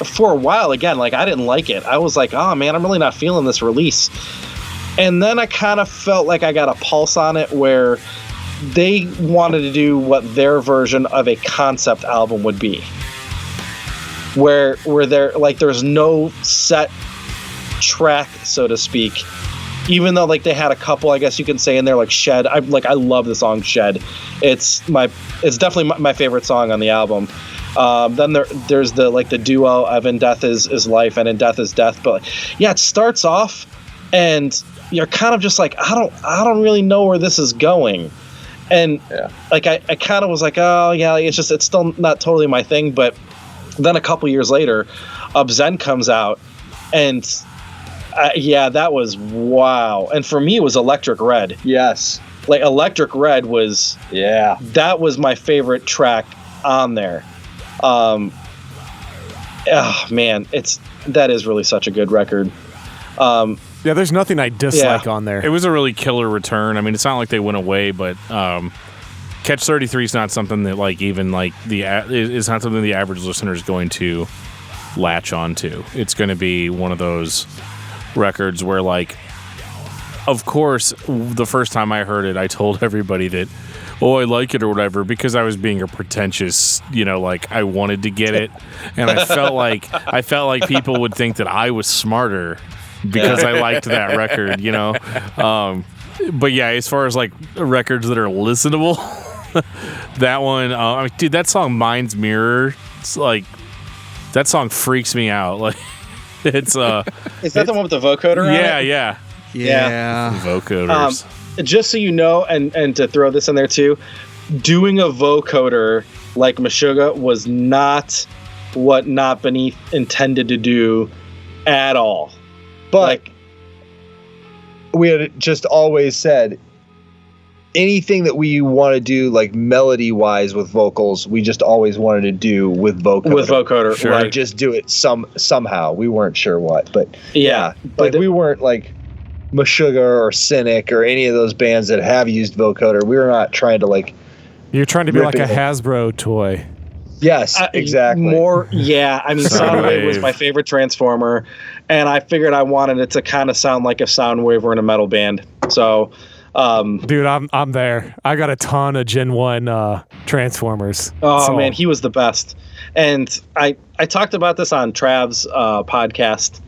for a while again, like I didn't like it. I was like, oh man, I'm really not feeling this release. And then I kind of felt like I got a pulse on it where they wanted to do what their version of a concept album would be. Where there, like, there's no set track, so to speak. Even though like they had a couple, I guess you can say, in there, like Shed. I love the song Shed. It's definitely my favorite song on the album. Then there's the duo of In Death is Life and In Death is Death. But yeah, it starts off and you're kind of just like, I don't really know where this is going. And like I kind of was like, oh yeah, it's still not totally my thing. But then a couple years later, Zen comes out, and that was wow. And for me, it was Electric Red. Yes, like Electric Red was that was my favorite track on there. Oh man, that is really such a good record. Yeah, there's nothing I dislike on there. It was a really killer return. I mean, it's not like they went away, but Catch 33 is not something that it's not something the average listener is going to latch onto. It's going to be one of those records where, like, of course, the first time I heard it, I told everybody that, oh, I like it or whatever, because I was being a pretentious, like I wanted to get it, and I felt like people would think that I was smarter because I liked that record, but yeah, as far as like records that are listenable, that one, dude, that song Mind's Mirror, it's like, that song freaks me out. Like, it's is that the one with the vocoder on it? Yeah. Vocoders. Just so you know, and to throw this in there too, doing a vocoder like Meshuggah was not what Not Beneath intended to do at all. But we had just always said anything that we want to do, like melody wise with vocals, we just always wanted to do with vocoder. With vocoder, sure. Right? Just do it somehow. We weren't sure what, but but we weren't like Meshuggah or Cynic or any of those bands that have used vocoder. We were not trying to like. You're trying to be like a Hasbro toy. Yes, exactly. More, yeah. I mean, Soundwave was my favorite Transformer, and I figured I wanted it to kind of sound like a Soundwave or in a metal band. So, dude, I'm there. I got a ton of Gen 1 Transformers. Oh man, he was the best. And I talked about this on Trav's podcast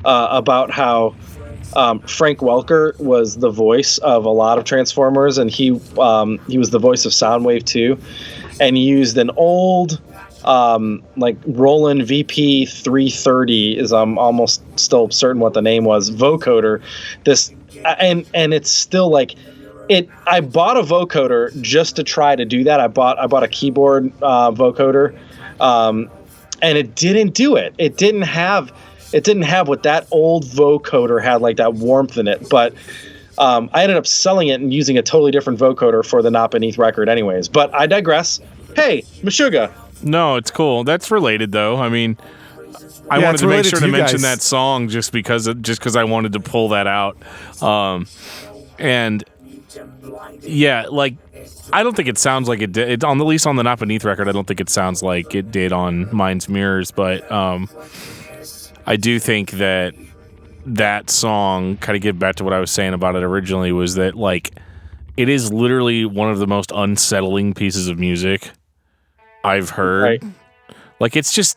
about how Frank Welker was the voice of a lot of Transformers, and he was the voice of Soundwave too. And he used an old like Roland VP 330 is I'm almost still certain what the name was, vocoder. This and it's still like it. I bought a vocoder just to try to do that. I bought a keyboard vocoder, and it didn't do it. It didn't have what that old vocoder had, like that warmth in it. But I ended up selling it and using a totally different vocoder for the Not Beneath record anyways. But I digress. Hey, Meshuggah. No, it's cool. That's related, though. I mean, I wanted to make sure to mention that song just because I wanted to pull that out. And yeah, like, I don't think it sounds like it did. At least on the Not Beneath record, I don't think it sounds like it did on Mind's Mirrors. But I do think that song, kind of get back to what I was saying about it originally, was that, like, it is literally one of the most unsettling pieces of music I've heard. Right. Like, it's just,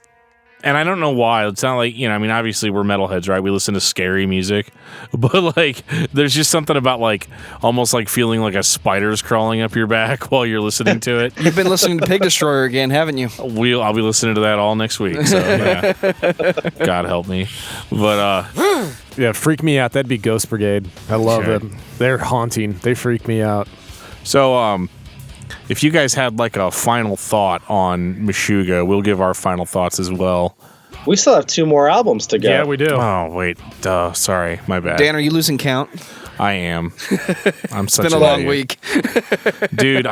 and I don't know why. It's not like, I mean, obviously we're metalheads, right? We listen to scary music, but like, there's just something about like, almost like feeling like a spider's crawling up your back while you're listening to it. You've been listening to Pig Destroyer again, haven't you? I'll be listening to that all next week. So yeah, God help me. But yeah, freak me out. That'd be Ghost Brigade. I love them. They're haunting. They freak me out. So, if you guys had like a final thought on Meshuggah, we'll give our final thoughts as well. We still have 2 more albums to go. Yeah, we do. Oh, wait. Sorry. My bad. Dan, are you losing count? I am. I'm such It's been a long week. Dude,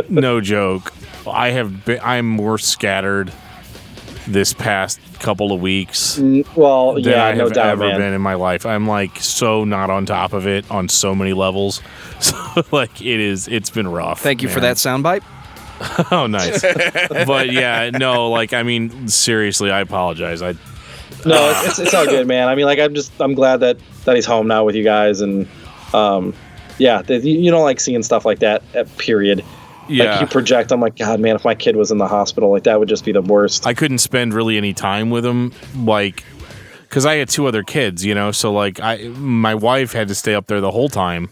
no joke. I'm more scattered this past couple of weeks than I have ever man. been in my life. I'm like so not on top of it on so many levels. So like it's been rough. Thank you for that soundbite. Oh, nice. But yeah, no, like, I mean, seriously, I apologize. No, it's all good, man. I mean, like, I'm glad that he's home now with you guys, and you don't like seeing stuff like that. Period. Yeah. Like, you project. I'm like, God, man, if my kid was in the hospital, like, that would just be the worst. I couldn't spend really any time with him, like, because I had 2 other kids, so like, my wife had to stay up there the whole time,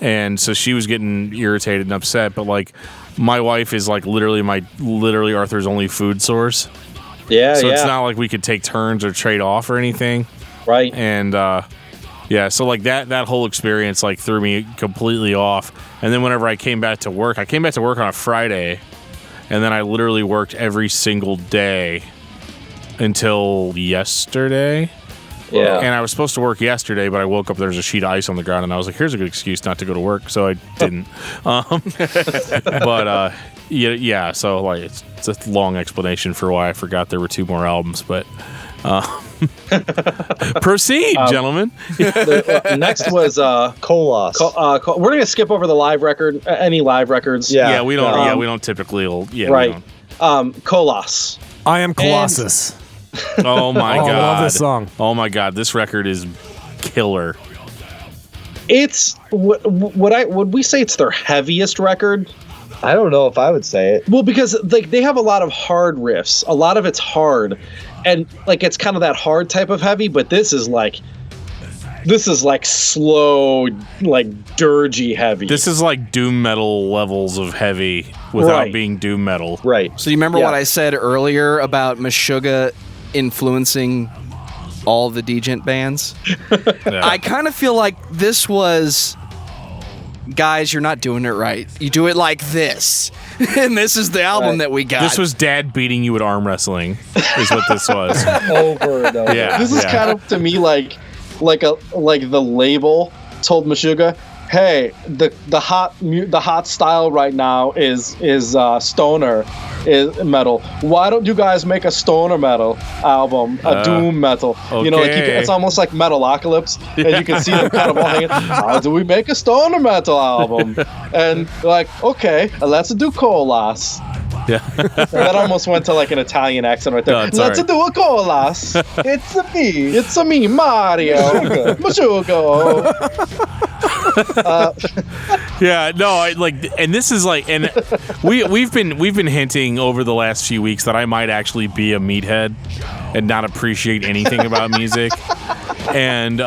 and so she was getting irritated and upset. But like, my wife is like literally Arthur's only food source. Yeah, so it's not like we could take turns or trade off or anything. Right. And so like that whole experience like threw me completely off. And then whenever I came back to work on a Friday, and then I literally worked every single day until yesterday. Yeah. And I was supposed to work yesterday, but I woke up, there was a sheet of ice on the ground, and I was like, here's a good excuse not to go to work, so I didn't. But yeah, so like it's a long explanation for why I forgot there were 2 more albums, but proceed, gentlemen. Next was Kolos. We're gonna skip over the live record, any live records. Yeah, we don't. We don't typically. Right. Kolos. I Am Colossus. Oh my God! I love this song. Oh my God, this record is killer. It's would we say it's their heaviest record? I don't know if I would say it. Well, because like they have a lot of hard riffs. A lot of it's hard, and like it's kind of that hard type of heavy. But this is like slow, like dirgy heavy. This is like doom metal levels of heavy without being doom metal. Right. So you remember what I said earlier about Meshuggah influencing all the Degent bands? Yeah. I kind of feel like this was, guys, you're not doing it right. You do it like this. And this is the album that we got. This was Dad beating you at arm wrestling, is what this was. Over and over. Yeah. This is kind of, to me, like the label told Meshuggah, hey, the hot style right now is stoner is metal. Why don't you guys make a stoner metal album, a doom metal? Okay. It's almost like Metalocalypse, and you can see them kind of all hanging. How do we make a stoner metal album? And like, okay, let's do Kolos. Yeah. That almost went to like an Italian accent right there. No, it's Let's all right. do a Kolos. It's a me, Mario. Meshuggah. Yeah, no, and this is like, and we've been hinting over the last few weeks that I might actually be a meathead and not appreciate anything about music, and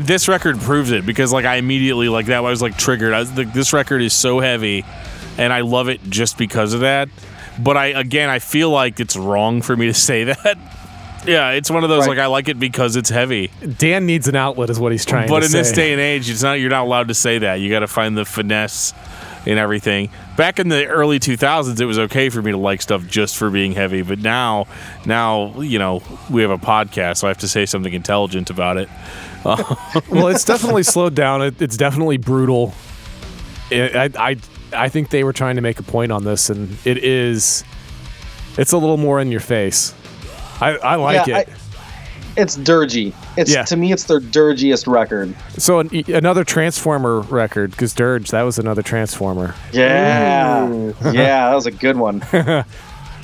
this record proves it, because like I immediately like that I was like triggered. This record is so heavy, and I love it just because of that. But I feel like it's wrong for me to say that. Yeah, it's one of those, like, I like it because it's heavy. Dan needs an outlet is what he's trying to say. But in this day and age, you're not allowed to say that. You got to find the finesse and everything. Back in the early 2000s, it was okay for me to like stuff just for being heavy, but now we have a podcast, so I have to say something intelligent about it. Well, it's definitely slowed down. It's definitely brutal. I think they were trying to make a point on this, and it's a little more in your face. I like it. It's dirgy. To me, it's their dirgiest record. So another Transformer record, because Dirge, that was another Transformer. Yeah. Yeah, that was a good one.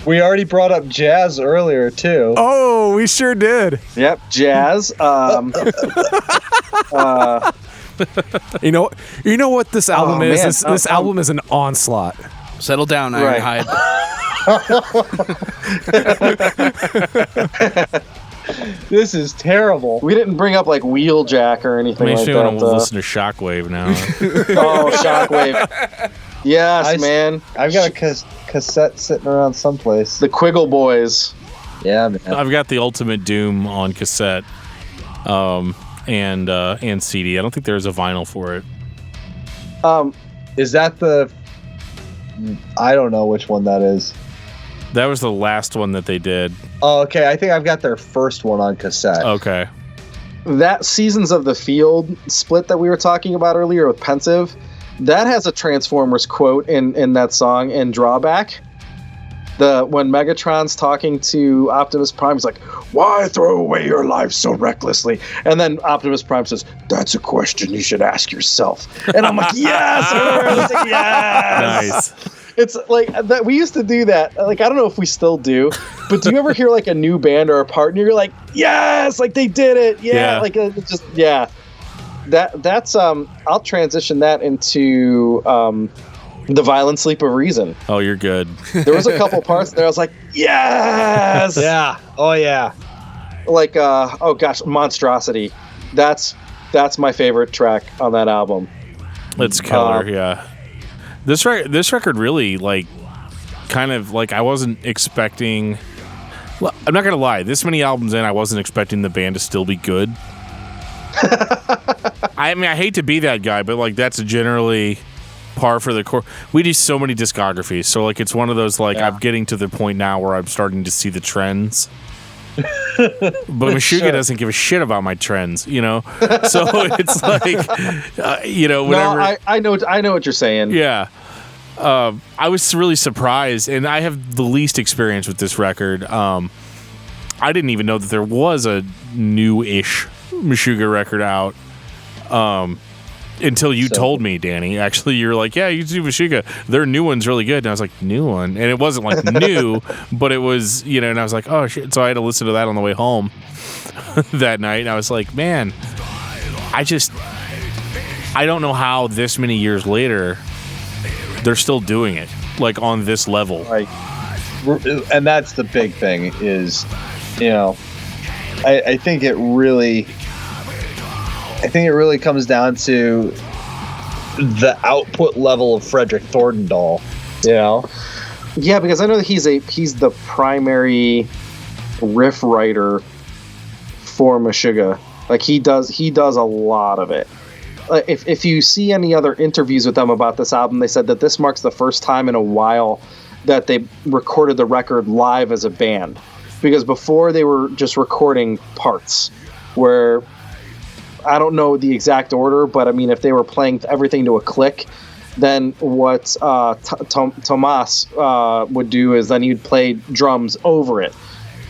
We already brought up Jazz earlier, too. Oh, we sure did. Yep, Jazz. You know what this album is? This album is an onslaught. Settle down, Ironhide. This is terrible. We didn't bring up like Wheeljack or anything like that. I want to listen to Shockwave now. Oh, Shockwave. Yes, man. I've got a cassette sitting around someplace. The Quiggle Boys. Yeah, man. I've got the Ultimate Doom on cassette and CD. I don't think there's a vinyl for it. Is that the... I don't know which one that is. That was the last one that they did. Oh, okay. I think I've got their first one on cassette. Okay. That Seasons of the Field split that we were talking about earlier with Pensive, that has a Transformers quote in that song in Drawback. When Megatron's talking to Optimus Prime, he's like, "Why throw away your life so recklessly?" And then Optimus Prime says, "That's a question you should ask yourself." And I'm like, yes! Yes! Nice. It's like that. We used to do that. Like, I don't know if we still do, but do you ever hear like a new band or a partner? You're like, yes, like they did it. Yeah. Like it's just, yeah. That's I'll transition that into The Violent Sleep of Reason. Oh, you're good. There was a couple parts there I was like, yes. Yeah. Oh yeah. Like Monstrocity. That's my favorite track on that album. It's killer. Yeah. This record really, like, kind of, like, I wasn't expecting... Well, I'm not going to lie. This many albums in, I wasn't expecting the band to still be good. I mean, I hate to be that guy, but, like, that's generally par for the course. We do so many discographies, so, like, it's one of those, like, I'm getting to the point now where I'm starting to see the trends. But Meshuggah doesn't give a shit about my trends, you know? So it's like, whatever. No, I know what you're saying. Yeah. I was really surprised, and I have the least experience with this record. I didn't even know that there was a new-ish Meshuggah record out until you told me, Danny. Actually, you're like, yeah, you do Meshuggah. Their new one's really good. And I was like, new one? And it wasn't like new, but it was, and I was like, oh, shit. So I had to listen to that on the way home that night. And I was like, man, I don't know how this many years later they're still doing it, like, on this level. Like, and that's the big thing is, I think it really comes down to the output level of Frederick Thorndahl. Yeah, because I know that he's the primary riff writer for Meshuggah. Like, he does a lot of it. If you see any other interviews with them about this album, they said that this marks the first time in a while that they recorded the record live as a band. Because before they were just recording parts where, I don't know the exact order, but I mean, if they were playing everything to a click, then what Tomas would do is then he'd play drums over it.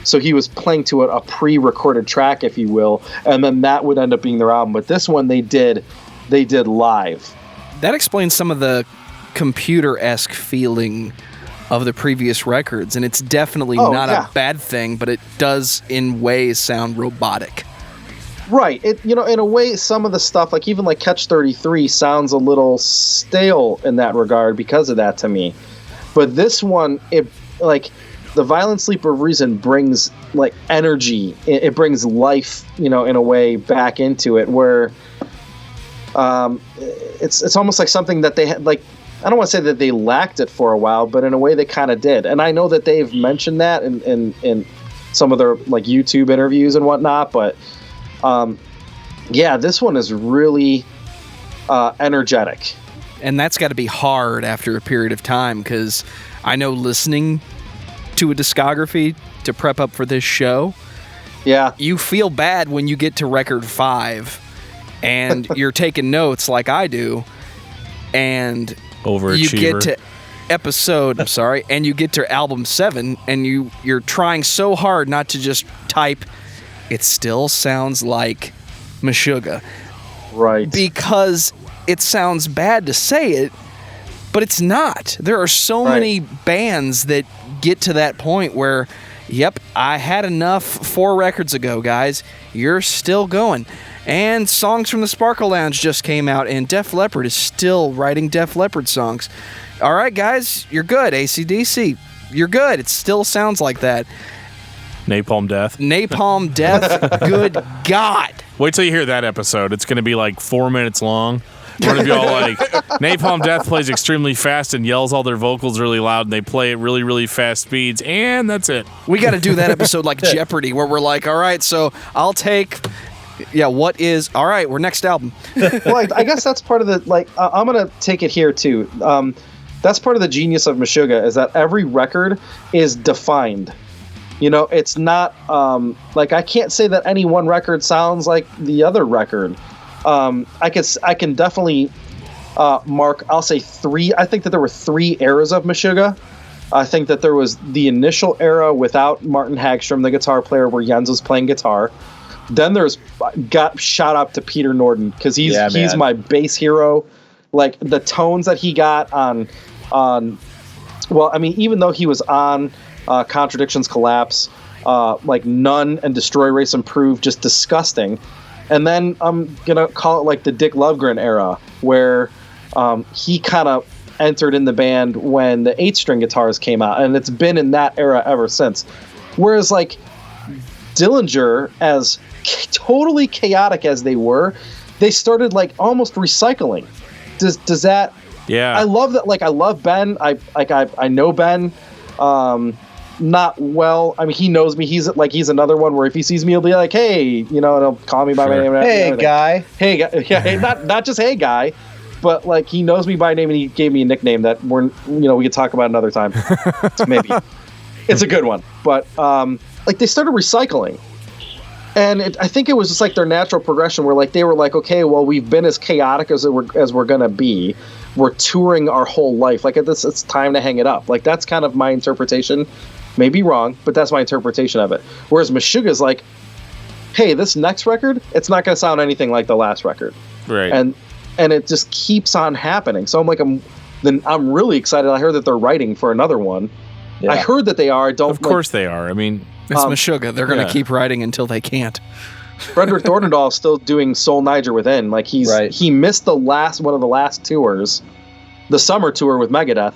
So he was playing to a pre-recorded track, if you will, and then that would end up being their album. But this one they did live. That explains some of the computer-esque feeling of the previous records, and it's definitely not a bad thing, but it does in ways sound robotic. Right. It, in a way, some of the stuff, like even like Catch 33, sounds a little stale in that regard because of that to me. But this one, it, like, The Violent Sleep of Reason brings, like, energy. It brings life, in a way back into it, where it's almost like something that they had, like, I don't want to say that they lacked it for a while, but in a way they kind of did. And I know that they've mentioned that in some of their, like, YouTube interviews and whatnot, but this one is really energetic. And that's got to be hard after a period of time, because I know listening to a discography to prep up for this show, you feel bad when you get to record 5 and you're taking notes like I do, and you get to and you get to album 7, and you're trying so hard not to just type, it still sounds like Meshuggah. Right. Because it sounds bad to say it, but it's not. There are so many bands that get to that point where, yep, I had enough 4 records ago, guys. You're still going. And Songs from the Sparkle Lounge just came out, and Def Leppard is still writing Def Leppard songs. All right, guys, you're good. AC/DC, you're good. It still sounds like that. Napalm Death. Napalm Death, good God. Wait till you hear that episode. It's going to be like 4 minutes long. We're going to be all like, Napalm Death plays extremely fast and yells all their vocals really loud, and they play at really, really fast speeds, and that's it. We got to do that episode like Jeopardy, where we're like, all right, so I'll take... what is... All right, we're next album. Well, I guess that's part of the... I'm going to take it here, too. That's part of the genius of Meshuggah, is that every record is defined. You know, it's not... I can't say that any one record sounds like the other record. I can definitely mark... I'll say 3... I think that there were 3 eras of Meshuggah. I think that there was the initial era without Martin Hagstrom, the guitar player, where Jens was playing guitar. Then there's got shout out to Peter Norden, because he's my bass hero. Like the tones that he got on well, I mean, even though he was on Contradictions Collapse, like None and Destroy Race Improve, just disgusting. And then I'm gonna call it like the Dick Lovegren era, where he kind of entered in the band when the 8-string guitars came out, and it's been in that era ever since. Whereas like Dillinger, as totally chaotic as they were, they started like almost recycling. Does that? Yeah. I love that. Like I love Ben. I know Ben. Not well. I mean, he knows me. He's another one where if he sees me, he'll be like, "Hey," you know, and he'll call me by my name. Hey, guy. Hey, guy. Yeah. Hey, not just hey, guy, but like he knows me by name, and he gave me a nickname that we could talk about another time. Maybe it's a good one, but like they started recycling, and I think it was just like their natural progression, where like they were like, okay, well, we've been as chaotic as we're gonna be. We're touring our whole life. Like it's time to hang it up. Like that's kind of my interpretation. Maybe wrong, but that's my interpretation of it. Whereas Meshuggah's like, hey, this next record, it's not gonna sound anything like the last record, right? And it just keeps on happening. So I'm really excited. I heard that they're writing for another one. Yeah. I heard that they are. Of course they are. I mean, it's Meshuggah. They're going to keep writing until they can't. Frederick Thorndahl is still doing Soul Niger Within. Like he missed one of the last tours, the summer tour with Megadeth,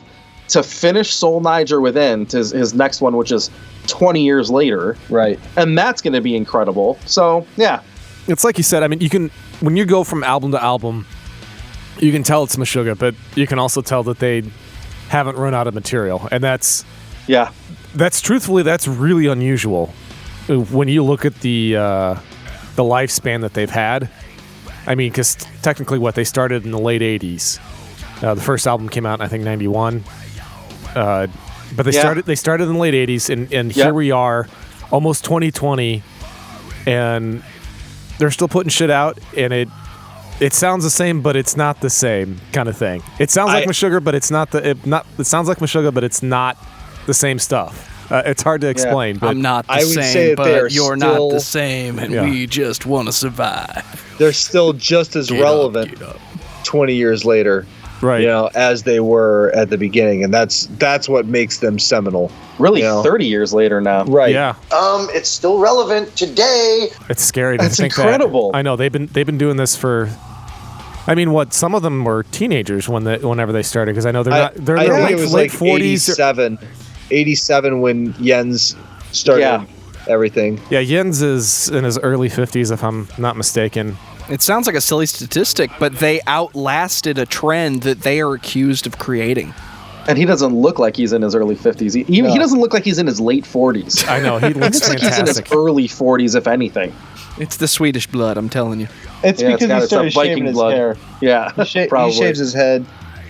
to finish Soul Niger Within to his next one, which is 20 years later. Right. And that's going to be incredible. So, yeah. It's like you said, I mean, when you go from album to album, you can tell it's Meshuggah, but you can also tell that they haven't run out of material. And that's really unusual when you look at the lifespan that they've had. I mean, because technically they started in the late 80s. The first album came out in, I think, 91. But they started in the late 80s, and here we are, almost 2020, and they're still putting shit out, and it sounds the same, but it's not the same kind of thing. It sounds like Meshuggah, but it's not it sounds like Meshuggah, but it's not the same stuff. It's hard to explain. But I'm not the same, but you're not the same, and we just want to survive. They're still just as relevant 20 years later, right? You know, as they were at the beginning, and that's what makes them seminal. Really, 30 years later now, right? Yeah. It's still relevant today. It's scary to think that. That's incredible. I know they've been doing this for. I mean, some of them were teenagers whenever they started, because I know they're late 40s. 87 when Jens started everything. Yeah, Jens is in his early 50s, if I'm not mistaken. It sounds like a silly statistic, but they outlasted a trend that they are accused of creating. And he doesn't look like he's in his early 50s. He doesn't look like he's in his late 40s. I know, he looks fantastic. Like he's in his early 40s, if anything. It's the Swedish blood, I'm telling you. It's because he started shaving his hair. Yeah, he shaves his head.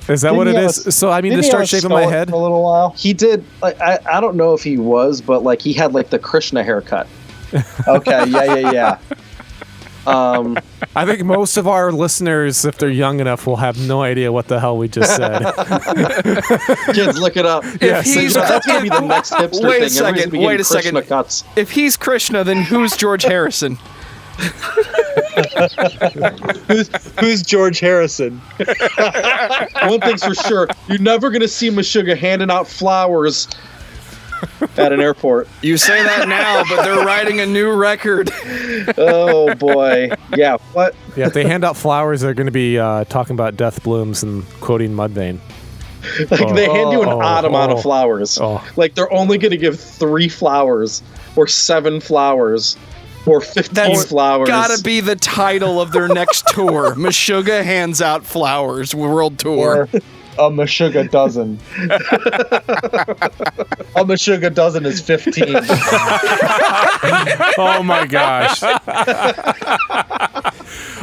Is that what it is? So I mean, to start shaping my head for a little while. He did. Like, I don't know if he was, but like he had like the Krishna haircut. Okay. Yeah. I think most of our listeners, if they're young enough, will have no idea what the hell we just said. Kids, look it up. That's gonna be the next hipster Wait thing. a second. Cuts. If he's Krishna, then who's George Harrison? Who's George Harrison? One thing's for sure, you're never gonna see Meshuggah handing out flowers at an airport. You say that now, but they're writing a new record. Oh boy. Yeah. What? Yeah, if they hand out flowers, they're going to be talking about death blooms and quoting Mudvayne. Like they hand you an odd amount of flowers. Like they're only going to give 3 flowers or 7 flowers or 15 flowers. Gotta be the title of their next tour. Meshuggah hands out flowers world tour. Or a Meshuggah dozen. A Meshuggah dozen is 15. Oh my gosh.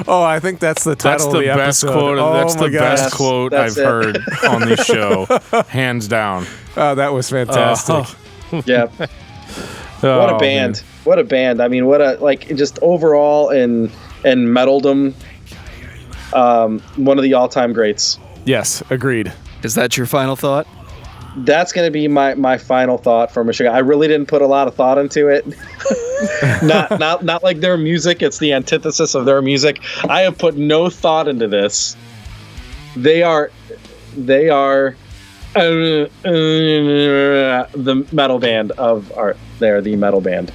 Oh, I think that's the title of the best episode. quote. That's the best quote That's I've heard on this show, hands down. Oh, that was fantastic. Yeah. What a band. Man. What a band. I mean, what a, like, just overall in metaldom, one of the all-time greats. Yes, agreed. Is that your final thought? That's going to be my final thought for Meshuggah. I really didn't put a lot of thought into it. not like their music. It's the antithesis of their music. I have put no thought into this. They are the metal band of art. They are the metal band.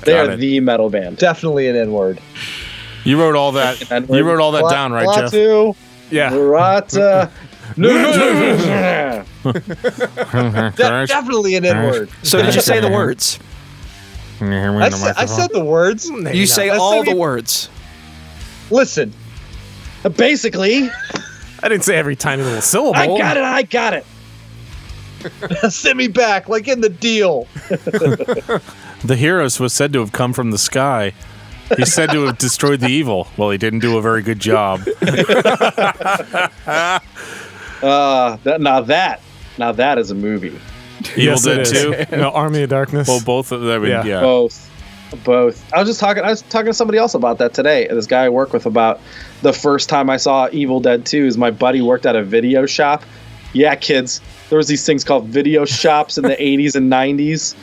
They are the metal band. Definitely an N-word. You wrote all that. You wrote all that down, right, Jeff? Yeah. Definitely an N-word. So did you say the words? I said the words. You say all the words. Listen. Basically. I didn't say every tiny little syllable. I got it. Send me back, like in the deal. The Heroes was said to have come from the sky. He's said to have destroyed the evil. Well, he didn't do a very good job. Now that is a movie. Evil Dead 2? No, Army of Darkness. Well, both of them. Yeah. Both. I was talking to somebody else about that today. This guy I work with, about the first time I saw Evil Dead 2 is my buddy worked at a video shop. Yeah, kids. There was these things called video shops in the 80s and 90s.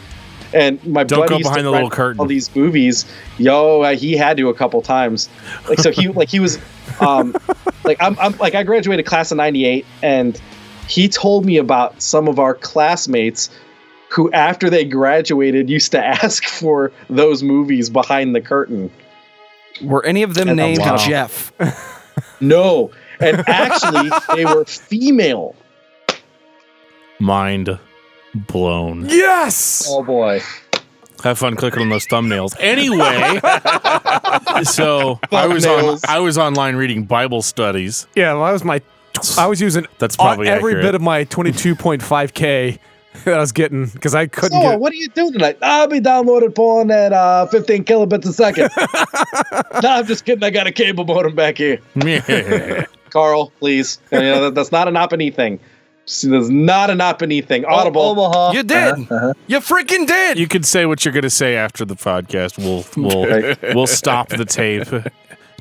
And my buddy used to rent all these movies. He had to a couple times. Like, so he was like, I'm like, I graduated class of 98, and he told me about some of our classmates who, after they graduated, used to ask for those movies behind the curtain. Were any of them named Jeff? No. And actually, they were female. Mind blown. Yes! Oh, boy. Have fun clicking on those thumbnails. Anyway, so I was online reading Bible studies. Yeah, well, I was using that's probably every accurate. bit of my 22.5K that I was getting because I couldn't get. What are you doing tonight? I'll be downloading porn at 15 kilobits a second. No, I'm just kidding. I got a cable modem back here. Carl, please. That's not an op-and-e thing. There's not an op-and-e thing. Audible. Omaha. You did. You freaking did. You can say what you're going to say after the podcast. We'll stop the tape.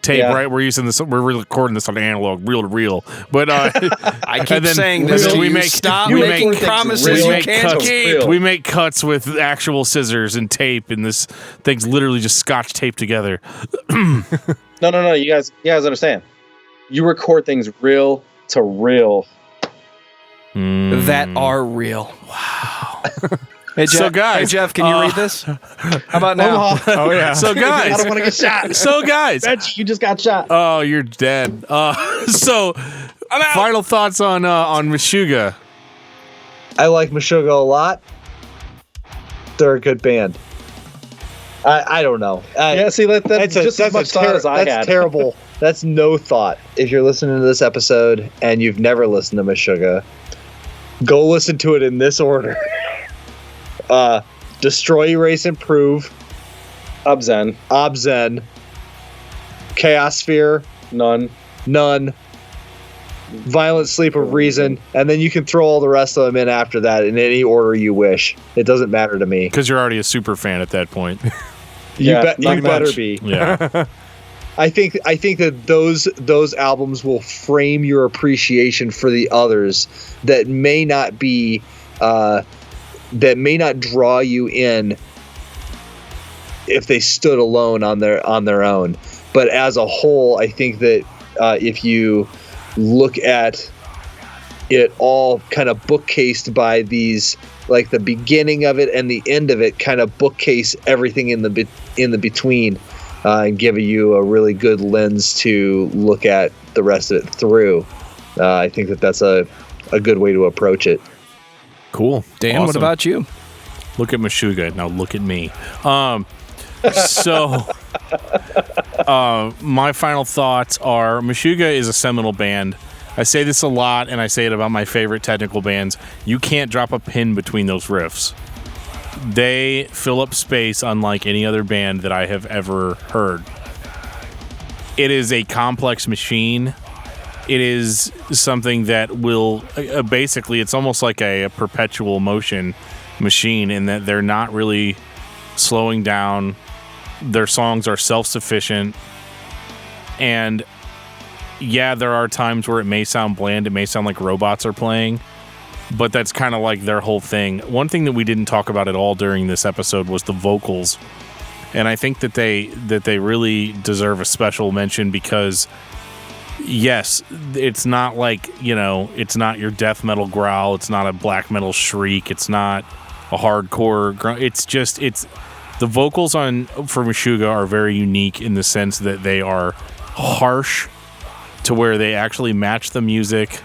Yeah. Right? We're using this. We're recording this on analog, reel to reel. But I keep saying this. Stop making promises you can't keep. We make cuts with actual scissors and tape, and this thing's literally just scotch taped together. No. You guys understand? You record things reel to reel. That are real. Wow. Hey, Jeff, can you read this? How about now? Oh, yeah. So, guys. I don't want to get shot. So, guys. Bet you just got shot. Oh, you're dead. So, final thoughts on Meshuggah. I like Meshuggah a lot. They're a good band. I don't know. That's just as much thought as I had. That's terrible. That's no thought. If you're listening to this episode and you've never listened to Meshuggah, go listen to it in this order. Destroy, Erase, Improve. Obzen. Chaos Sphere. None. Violent Sleep of Reason, and then you can throw all the rest of them in after that in any order you wish. It doesn't matter to me. Because you're already a super fan at that point. You better be. Yeah. I think that those albums will frame your appreciation for the others that may not be that may not draw you in if they stood alone on their own. But as a whole, I think that if you look at it all kind of bookcased by these, like the beginning of it and the end of it, kind of bookcase everything in the between, and give you a really good lens to look at the rest of it through. I think that that's a good way to approach it. Cool. Dan, Awesome. What about you? Look at Meshuggah. Now look at me. So my final thoughts are Meshuggah is a seminal band. I say this a lot, and I say it about my favorite technical bands. You can't drop a pin between those riffs. They fill up space unlike any other band that I have ever heard. It is a complex machine. It is something that will basically, it's almost like a perpetual motion machine in that they're not really slowing down. Their songs are self-sufficient. And yeah, there are times where it may sound bland. It may sound like robots are playing. But that's kind of like their whole thing. One thing that we didn't talk about at all during this episode was the vocals. And I think that they really deserve a special mention because, yes, it's not like, it's not your death metal growl. It's not a black metal shriek. It's not a hardcore growl. It's the vocals for Meshuggah are very unique in the sense that they are harsh to where they actually match the music.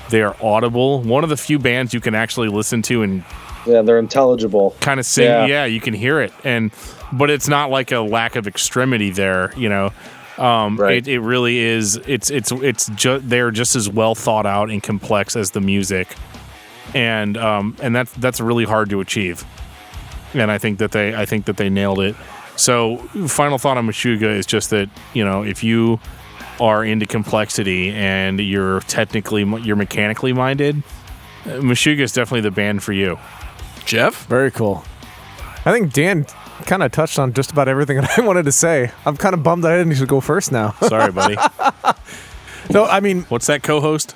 They are audible. One of the few bands you can actually listen to and they're intelligible. Kind of sing. Yeah, you can hear it, but it's not like a lack of extremity there. Right. It really is. They're just as well thought out and complex as the music, and that's really hard to achieve. And I think that they nailed it. So, final thought on Meshuggah is just that if you are into complexity and you're mechanically minded, Meshuggah is definitely the band for you. Jeff? Very cool. I think Dan kind of touched on just about everything that I wanted to say. I'm kind of bummed that I didn't need to go first now. Sorry, buddy. No, I mean, what's that co-host?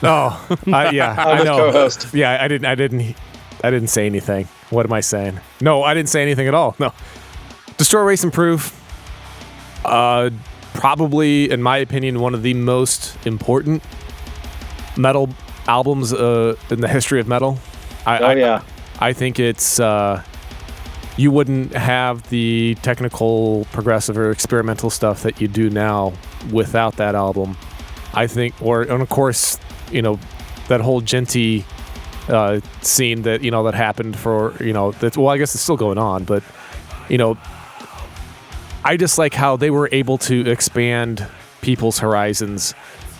Oh, yeah, I know. Co-host. Yeah, I didn't say anything. What am I saying? No, I didn't say anything at all. No. Destroy, Erase, Improve. Probably, in my opinion, one of the most important metal albums in the history of metal. I think it's you wouldn't have the technical, progressive, or experimental stuff that you do now without that album. I think, and of course, that whole Genty scene that that happened for that's, well, I guess it's still going on, but I just like how they were able to expand people's horizons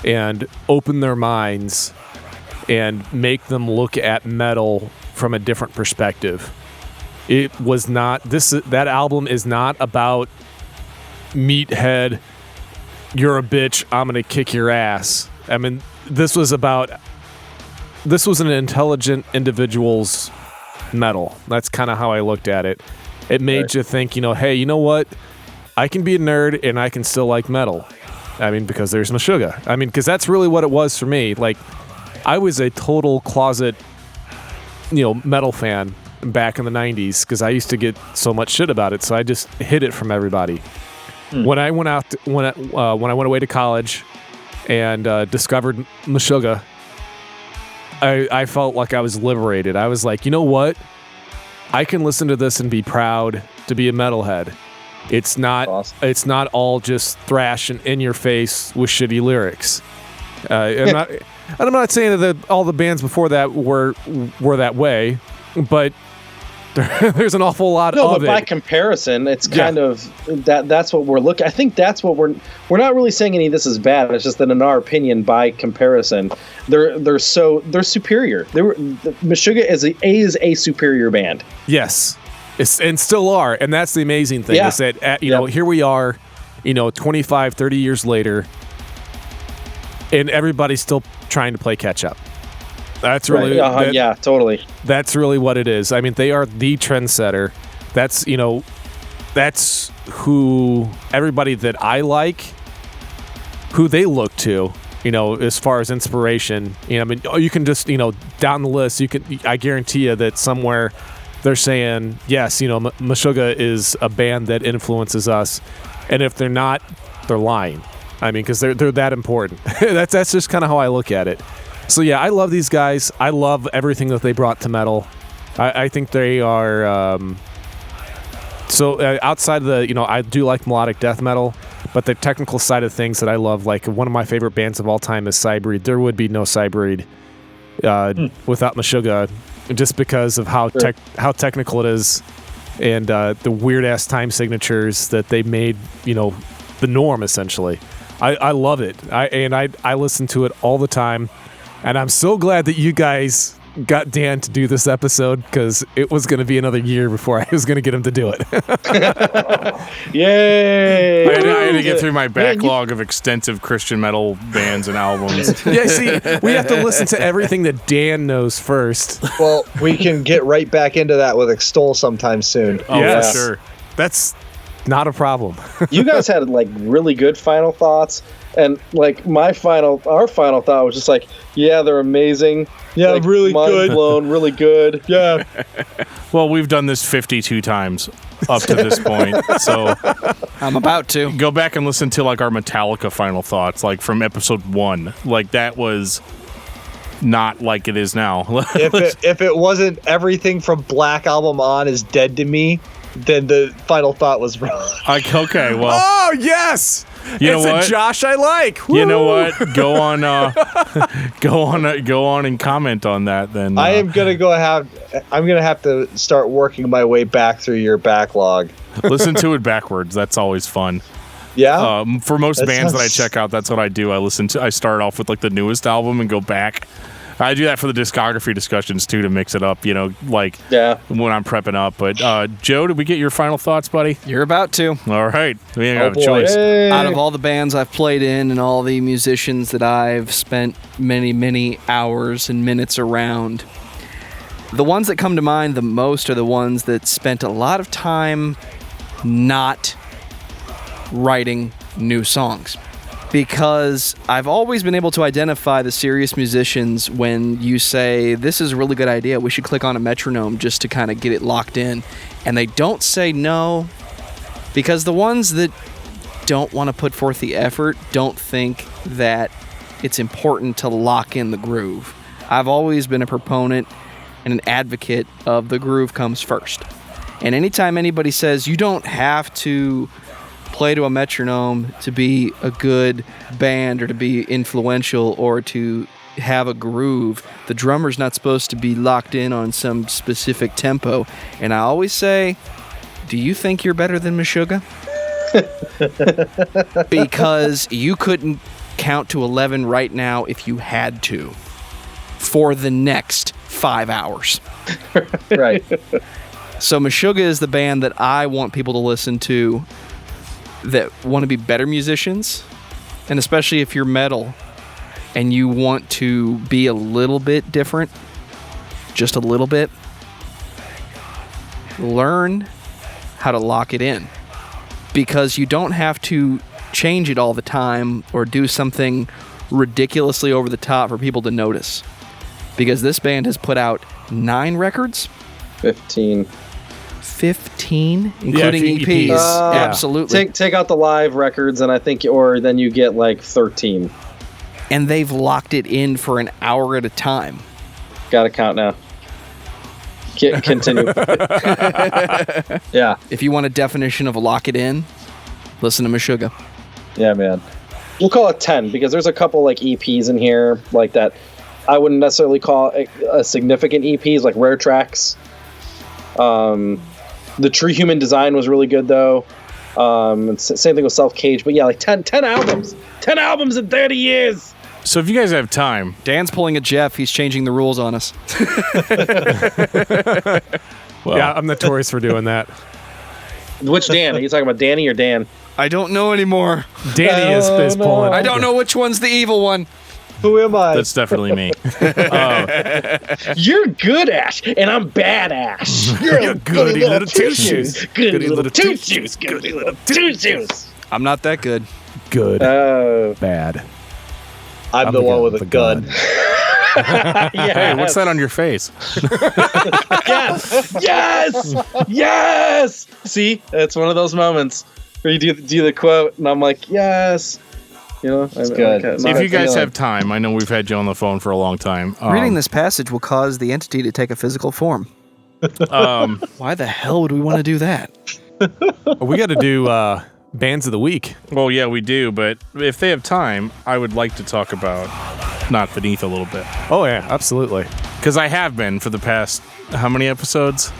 and open their minds and make them look at metal from a different perspective. It was not that album is not about meathead, you're a bitch, I'm gonna kick your ass. I mean, this was an intelligent individual's metal. That's kind of how I looked at it. It made you think, hey, you know what? I can be a nerd and I can still like metal. I mean, because there's Meshuggah. I mean, because that's really what it was for me. Like, I was a total closet, metal fan back in the 90s because I used to get so much shit about it, so I just hid it from everybody. When I went when I went away to college and discovered Meshuggah, I felt like I was liberated. I was like, you know what? I can listen to this and be proud to be a metalhead. It's not awesome. It's not all just thrash and in your face with shitty lyrics. I'm not saying that all the bands before that were that way, but there's an awful lot of it. No, but by comparison, it's kind of that's what we're looking. I think that's what we're not really saying any of this is bad. It's just that in our opinion, by comparison, they're superior. Meshuggah is a superior band. Yes. And still are, and that's the amazing thing is that here we are, 25, 30 years later, and everybody's still trying to play catch up. That's really yeah, totally. That's really what it is. I mean, they are the trendsetter. That's that's who everybody that I like, who they look to. As far as inspiration, I mean, you can just down the list. I guarantee you that somewhere they're saying yes. Meshuggah is a band that influences us, and if they're not, they're lying. I mean, because they're that important. that's just kind of how I look at it. So yeah, I love these guys. I love everything that they brought to metal. I think they are. Outside of the, I do like melodic death metal, but the technical side of things that I love, like one of my favorite bands of all time is Cybreed. There would be no Cybreed without Meshuggah, just because of how technical it is, and the weird ass time signatures that they made, the norm essentially. I love it. I listen to it all the time. And I'm so glad that you guys got Dan to do this episode, because it was going to be another year before I was going to get him to do it. Yay! I had to get through my backlog of extensive Christian metal bands and albums. Yeah, see, we have to listen to everything that Dan knows first. Well, we can get right back into that with Extol sometime soon. Oh, yeah, for sure. That's not a problem. You guys had really good final thoughts. And our final thought was just yeah, they're amazing. Yeah, really mind good. Blown, really good. Yeah. Well, we've done this 52 times up to this point, so I'm about to go back and listen to our Metallica final thoughts, from episode 1. That was not like it is now. If it wasn't everything from Black Album on is dead to me, then the final thought was wrong. Okay, well. Oh yes. You know what, Josh I like. Woo! You know what? Go on and comment on that. Then I'm gonna have to start working my way back through your backlog. Listen to it backwards. That's always fun. Yeah. For most bands that I check out, that's what I do. I start off with the newest album and go back. I do that for the discography discussions too, to mix it up, when I'm prepping up. But Joe, did we get your final thoughts, buddy? You're about to. All right. We ain't got a choice. Hey. Out of all the bands I've played in and all the musicians that I've spent many, many hours and minutes around, the ones that come to mind the most are the ones that spent a lot of time not writing new songs. Because I've always been able to identify the serious musicians when you say, this is a really good idea, we should click on a metronome just to kind of get it locked in. And they don't say no, because the ones that don't want to put forth the effort don't think that it's important to lock in the groove. I've always been a proponent and an advocate of the groove comes first. And anytime anybody says you don't have to play to a metronome to be a good band or to be influential or to have a groove, the drummer's not supposed to be locked in on some specific tempo. And I always say, do you think you're better than Meshuggah? Because you couldn't count to 11 right now if you had to for the next 5 hours. Right. So Meshuggah is the band that I want people to listen to that want to be better musicians, and especially if you're metal and you want to be a little bit different, just a little bit, learn how to lock it in, because you don't have to change it all the time or do something ridiculously over the top for people to notice, because this band has put out 9 records. 15, including EPs. Absolutely. Take out the live records, and I think, or then you get 13. And they've locked it in for an hour at a time. Got to count now. Continue. Yeah. If you want a definition of lock it in, listen to Meshuggah. Yeah, man. We'll call it 10, because there's a couple EPs in here that I wouldn't necessarily call a significant EPs, rare tracks. The True Human Design was really good, though. Same thing with Self Cage. But yeah, 10 albums. 10 albums in 30 years. So if you guys have time. Dan's pulling a Jeff. He's changing the rules on us. Well, yeah, I'm notorious for doing that. Which Dan? Are you talking about Danny or Dan? I don't know anymore. Danny is pulling. I don't know which one's the evil one. Who am I? That's definitely me. You're good ass, and I'm bad ass. You're goody little two shoes. Goody little two shoes. Goody little two shoes. I'm not that good. Good. Oh. Bad. I'm the one with a gun. Hey, what's that on your face? Yes. See, it's one of those moments where you do the quote, and I'm like, yes. You know, it's good. If you guys have time, I know we've had you on the phone for a long time. Reading this passage will cause the entity to take a physical form. Why the hell would we want to do that? We got to do bands of the week. Well, yeah, we do, but if they have time, I would like to talk about Not Beneath a little bit. Oh yeah, absolutely. Because I have been for the past, how many episodes?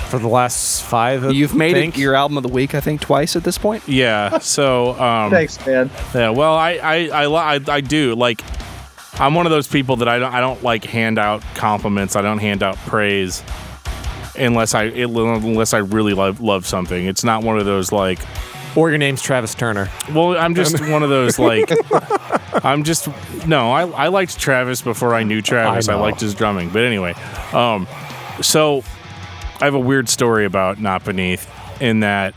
For the last 5, You've made it your album of the week, I think, twice at this point. Yeah. So. Thanks, man. Yeah. Well, I do like. I'm one of those people that I don't like hand out compliments. I don't hand out praise unless I really love something. It's not one of those like. Or your name's Travis Turner. Well, I'm just one of those like. I liked Travis before I knew Travis. I liked his drumming, but anyway, so. I have a weird story about Not Beneath in that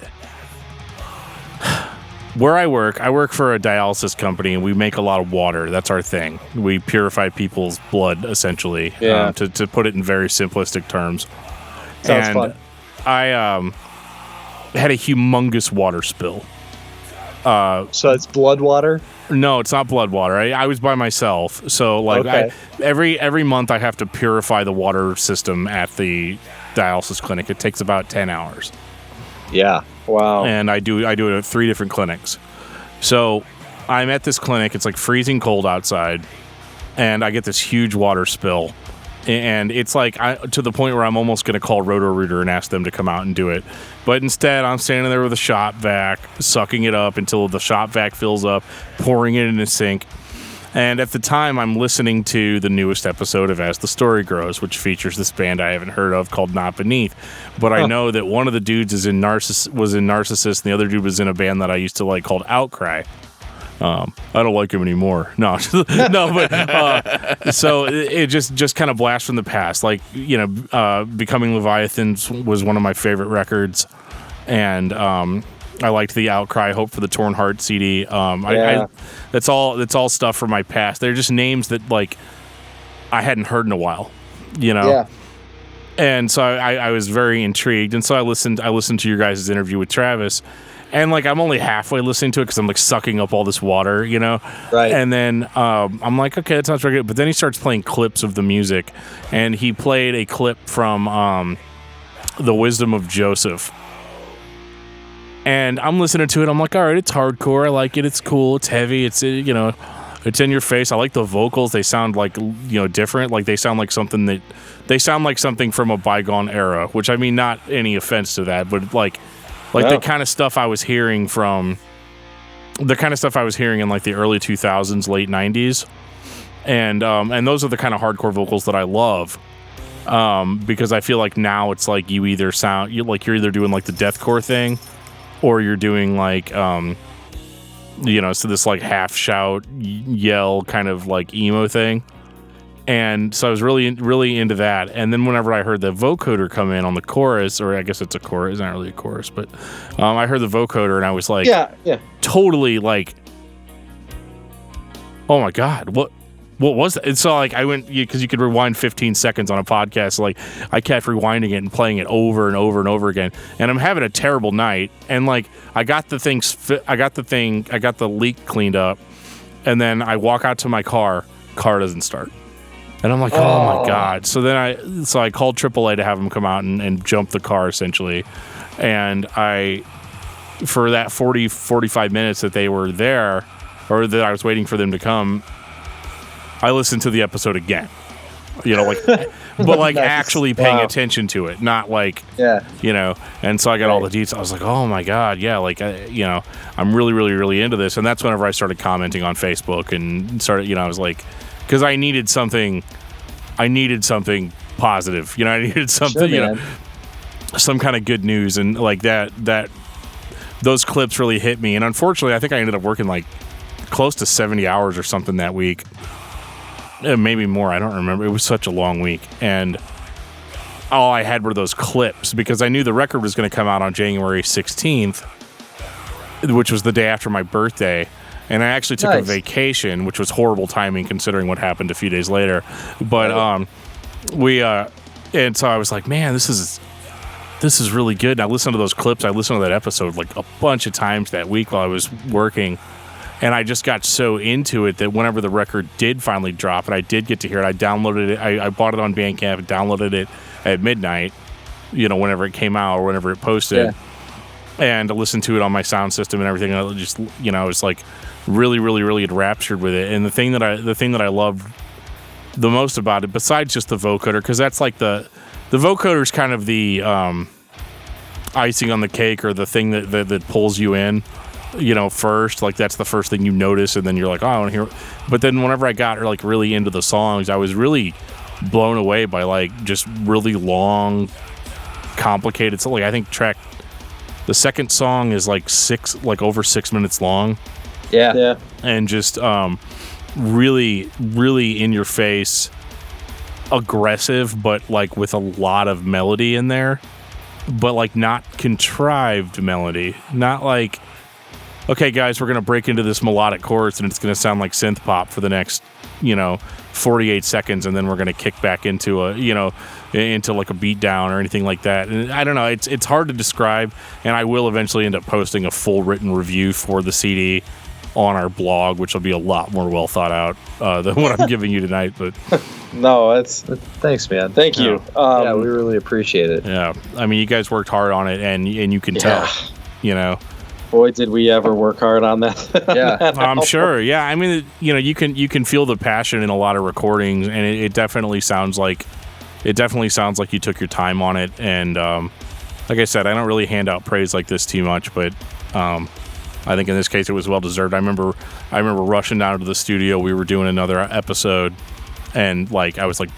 where I work for a dialysis company, and we make a lot of water. That's our thing. We purify people's blood, essentially, to put it in very simplistic terms. Sounds fun. I had a humongous water spill. So it's blood water? No, it's not blood water. I was by myself, so like Okay. every month I have to purify the water system at the dialysis clinic. It takes about 10 hours. Yeah. Wow. And I do it at 3 different clinics. So I'm at this clinic. It's like freezing cold outside, and I get this huge water spill. And it's like to the point where I'm almost going to call Roto-Rooter and ask them to come out and do it. But instead, I'm standing there with a shop vac, sucking it up until the shop vac fills up, pouring it in a sink. And at the time, I'm listening to the newest episode of As the Story Grows, which features this band I haven't heard of called Not Beneath. But I know that one of the dudes was in Narcissist, and the other dude was in a band that I used to like called Outcry. I don't like him anymore. No, no, but so it just kind of blasts from the past. Like, you know, Becoming Leviathans was one of my favorite records, and I liked the Outcry, Hope for the Torn Heart CD. That's all stuff from my past. They're just names that like I hadn't heard in a while, you know. Yeah. And so I was very intrigued, and so I listened to your guys' interview with Travis. And, like, I'm only halfway listening to it because I'm, like, sucking up all this water, you know? Right. And then I'm like, okay, that sounds very good. But then he starts playing clips of the music. And he played a clip from The Wisdom of Joseph. And I'm listening to it. I'm like, all right, it's hardcore. I like it. It's cool. It's heavy. It's, you know, it's in your face. I like the vocals. They sound, like, you know, different. Like, they sound like something from a bygone era. Which, I mean, not any offense to that. But, like the kind of stuff I was hearing in like the early 2000s, late 90s, and those are the kind of hardcore vocals that I love, because I feel like now it's like you're either doing like the deathcore thing, or you're doing like you know, so this like half shout yell kind of like emo thing. And so I was really, really into that. And then whenever I heard the vocoder come in on the chorus, or I guess it's a chorus, it's not really a chorus, but I heard the vocoder and I was like, totally like, oh my God, what was that? And so like I went, because you could rewind 15 seconds on a podcast. Like I kept rewinding it and playing it over and over and over again. And I'm having a terrible night. And like I got the leak cleaned up. And then I walk out to my car doesn't start. And I'm like, oh my God. So then I called AAA to have them come out and jump the car, essentially. And for that 45 minutes that they were there, or that I was waiting for them to come, I listened to the episode again. You know, like, but like nice. Actually paying attention to it, not like, you know. And so I got all the details. I was like, oh my God, yeah, like, you know, I'm really, really, really into this. And that's whenever I started commenting on Facebook and started, you know, I was like, because I needed something positive, you know. I needed something, you know, some kind of good news, and like that those clips really hit me. And unfortunately, I think I ended up working like close to 70 hours or something that week. Maybe more, I don't remember. It was such a long week. And all I had were those clips because I knew the record was going to come out on January 16th, which was the day after my birthday. And I actually took a vacation, which was horrible timing considering what happened a few days later. But and so I was like, man, this is really good. And I listened to those clips. I listened to that episode like a bunch of times that week while I was working. And I just got so into it that whenever the record did finally drop and I did get to hear it, I downloaded it. I bought it on Bandcamp and downloaded it at midnight, whenever it came out or whenever it posted. Yeah. And to listen to it on my sound system and everything. I just, I was like really, really, really enraptured with it. And the thing that I loved the most about it, besides just the vocoder, because that's like the vocoder is kind of the icing on the cake or the thing that pulls you in. First, like that's the first thing you notice, and then you're like, oh, I want to hear it. But then whenever I got like really into the songs, I was really blown away by like just really long, complicated. So like I think the second song is like over 6 minutes long. Yeah. And just really, really in your face, aggressive, but like with a lot of melody in there, but like not contrived melody, not like, okay, guys, we're going to break into this melodic chorus and it's going to sound like synth pop for the next, 48 seconds. And then we're going to kick back into into like a beat down or anything like that. And I don't know. It's hard to describe. And I will eventually end up posting a full written review for the CD on our blog, which will be a lot more well thought out than what I'm giving you tonight. But no, thanks, man. Thank you. Yeah, we really appreciate it. Yeah. I mean, you guys worked hard on it and you can tell, Boy, did we ever work hard on that. Yeah, I'm sure. Yeah, I mean, you can feel the passion in a lot of recordings, and it definitely sounds like you took your time on it. And like I said, I don't really hand out praise like this too much, but I think in this case it was well deserved. I remember rushing down to the studio. We were doing another episode, and like I was like,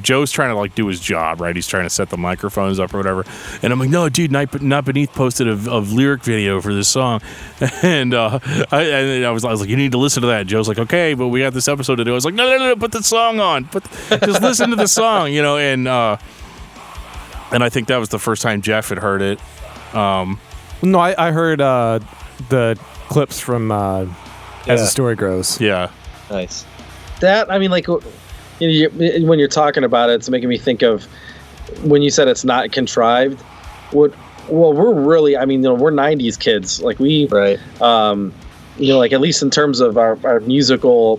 Joe's trying to like do his job, right? He's trying to set the microphones up or whatever. And I'm like, no, dude, Not Beneath posted a lyric video for this song. And I was like, you need to listen to that. Joe's like, okay, but we got this episode to do. I was like, no, put the song on. Just listen to the song, and I think that was the first time Jeff had heard it. No, I heard the clips from As the Story Grows. Yeah. Nice. That, I mean, like, when you're talking about it, it's making me think of when you said it's not contrived. We're really, I mean, we're 90s kids. Like right. Like at least in terms of our musical,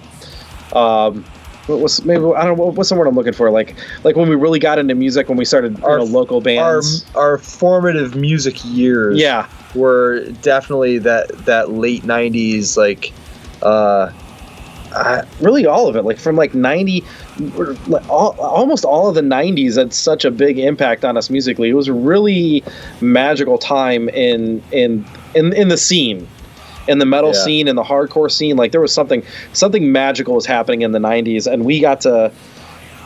what's the word I'm looking for? Like when we really got into music, when we started local bands. Our formative music years. Yeah. Were definitely that late 90s, like, really all of it, like from like 90, almost all of the 90s had such a big impact on us musically. It was a really magical time in the scene, in the metal scene, in the hardcore scene. Like there was something magical was happening in the 90s, and we got to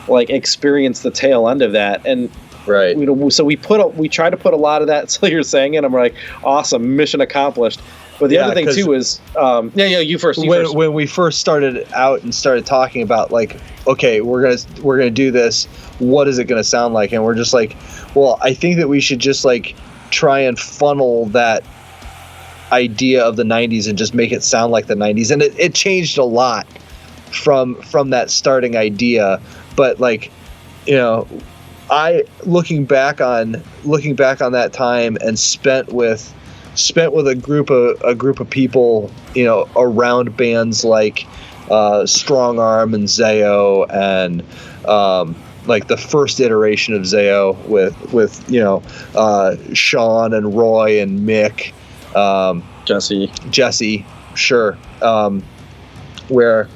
like experience the tail end of that. And right, so we tried to put a lot of that. So you're saying it, I'm like, awesome, mission accomplished. But the other thing too is, you first. When we first started out and started talking about like, okay, we're gonna do this. What is it gonna sound like? And we're just like, well, I think that we should just like try and funnel that idea of the 90s and just make it sound like the 90s. And it changed a lot from that starting idea. But like, I looking back on that time and spent with a group of people, around bands like Strong Arm and Zayo, and like the first iteration of Zayo with Sean and Roy and Mick, Jesse, sure, where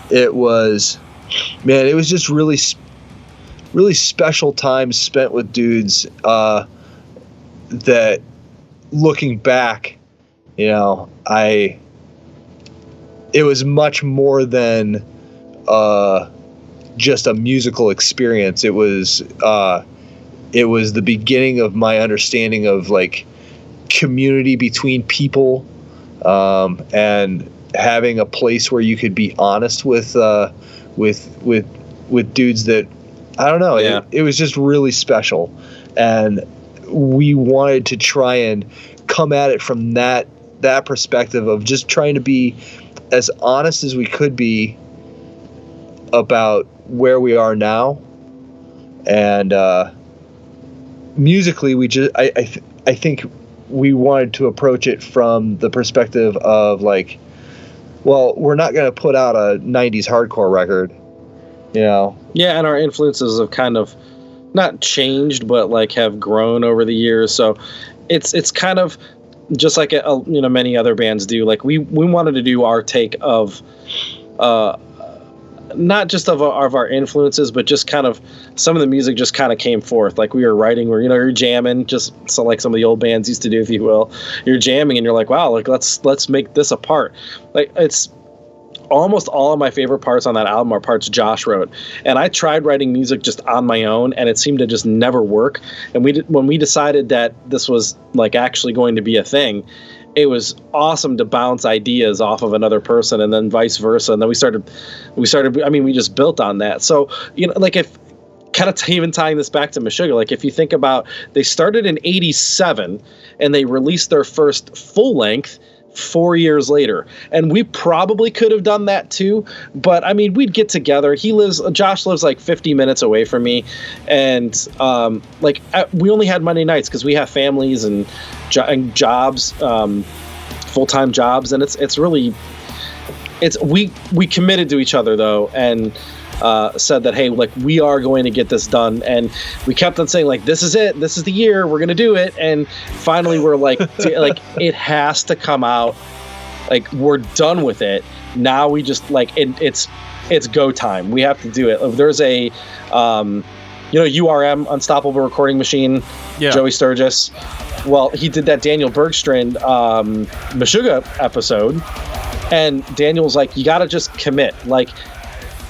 it was just really special time spent with dudes that, looking back, it was much more than just a musical experience. It was the beginning of my understanding of like community between people, and having a place where you could be honest with dudes that, I don't know, it was just really special. And we wanted to try and come at it from that perspective of just trying to be as honest as we could be about where we are now. And musically, I think we wanted to approach it from the perspective of like, well, we're not going to put out a 90s hardcore record, you know? Yeah, and our influences have kind of not changed, but like have grown over the years. So it's kind of just like many other bands do. Like we wanted to do our take of not just of our influences, but just kind of some of the music just kind of came forth. Like we were writing, where you're jamming, just so like some of the old bands used to do, if you will. You're jamming and you're like, wow, like let's make this a part. Like it's almost all of my favorite parts on that album are parts Josh wrote. And I tried writing music just on my own, and it seemed to just never work. And when we decided that this was like actually going to be a thing, it was awesome to bounce ideas off of another person, and then vice versa. And then we started, I mean, we just built on that. So, like if kind of even tying this back to Meshuggah, like if you think about, they started in 87 and they released their first full length 4 years later. And we probably could have done that too, but I mean, we'd get together. Josh lives like 50 minutes away from me. And we only had Monday nights because we have families and jobs, full-time jobs. And we committed to each other though. And said that, hey, like we are going to get this done. And we kept on saying like, this is it, this is the year, we're going to do it. And finally we're like, like it has to come out. Like we're done with it. Now we just like, it's go time. We have to do it. There's a, URM, Unstoppable Recording Machine, Joey Sturgis. Well, he did that Daniel Bergstrand Meshuggah episode. And Daniel's like, you got to just commit. Like,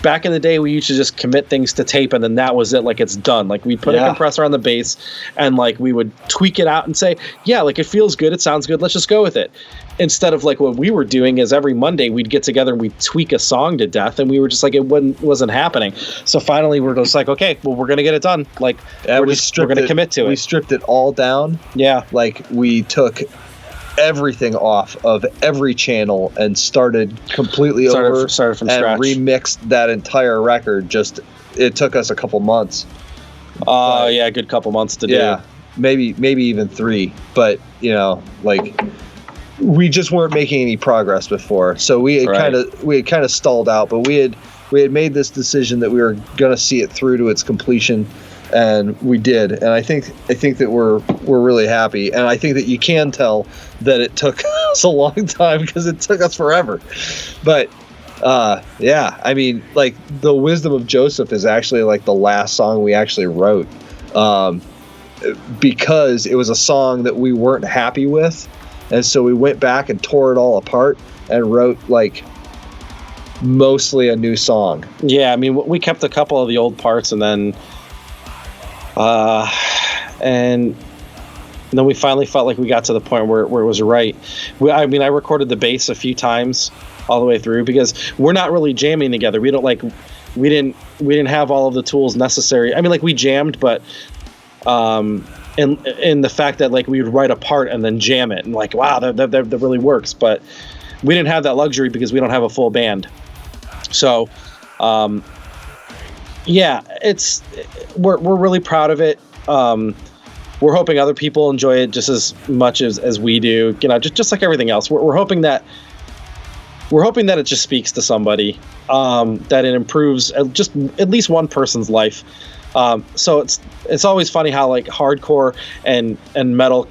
back in the day, we used to just commit things to tape, and then that was it. Like it's done. Like we put a compressor on the bass, and like we would tweak it out and say, yeah, like it feels good, it sounds good, let's just go with it. Instead of like what we were doing is every Monday we'd get together and we'd tweak a song to death, and we were just like it wasn't happening. So finally we're just like, okay, well we're gonna get it done. Like we're gonna commit to it. We stripped it all down. Yeah, like we took everything off of every channel and started completely over from and scratch. Remixed that entire record. It took us a couple months. A good couple months to do. Yeah, maybe even 3. But like we just weren't making any progress before, so we had kind of stalled out. But we had made this decision that we were going to see it through to its completion. And we did, and I think that we're really happy, and I think that you can tell that it took us a long time because it took us forever. But I mean, like the Wisdom of Joseph is actually like the last song we actually wrote, because it was a song that we weren't happy with, and so we went back and tore it all apart and wrote like mostly a new song. Yeah, I mean, we kept a couple of the old parts, and then. And then we finally felt like we got to the point where it was right. I recorded the bass a few times all the way through because we're not really jamming together. We didn't have all of the tools necessary. I mean, like we jammed, but in the fact that like we would write a part and then jam it and like, wow, that really works. But we didn't have that luxury because we don't have a full band. So, we're really proud of it. We're hoping other people enjoy it just as much as we do. Just like everything else. We're hoping that it just speaks to somebody, that it improves just at least one person's life. So it's always funny how like hardcore and metal,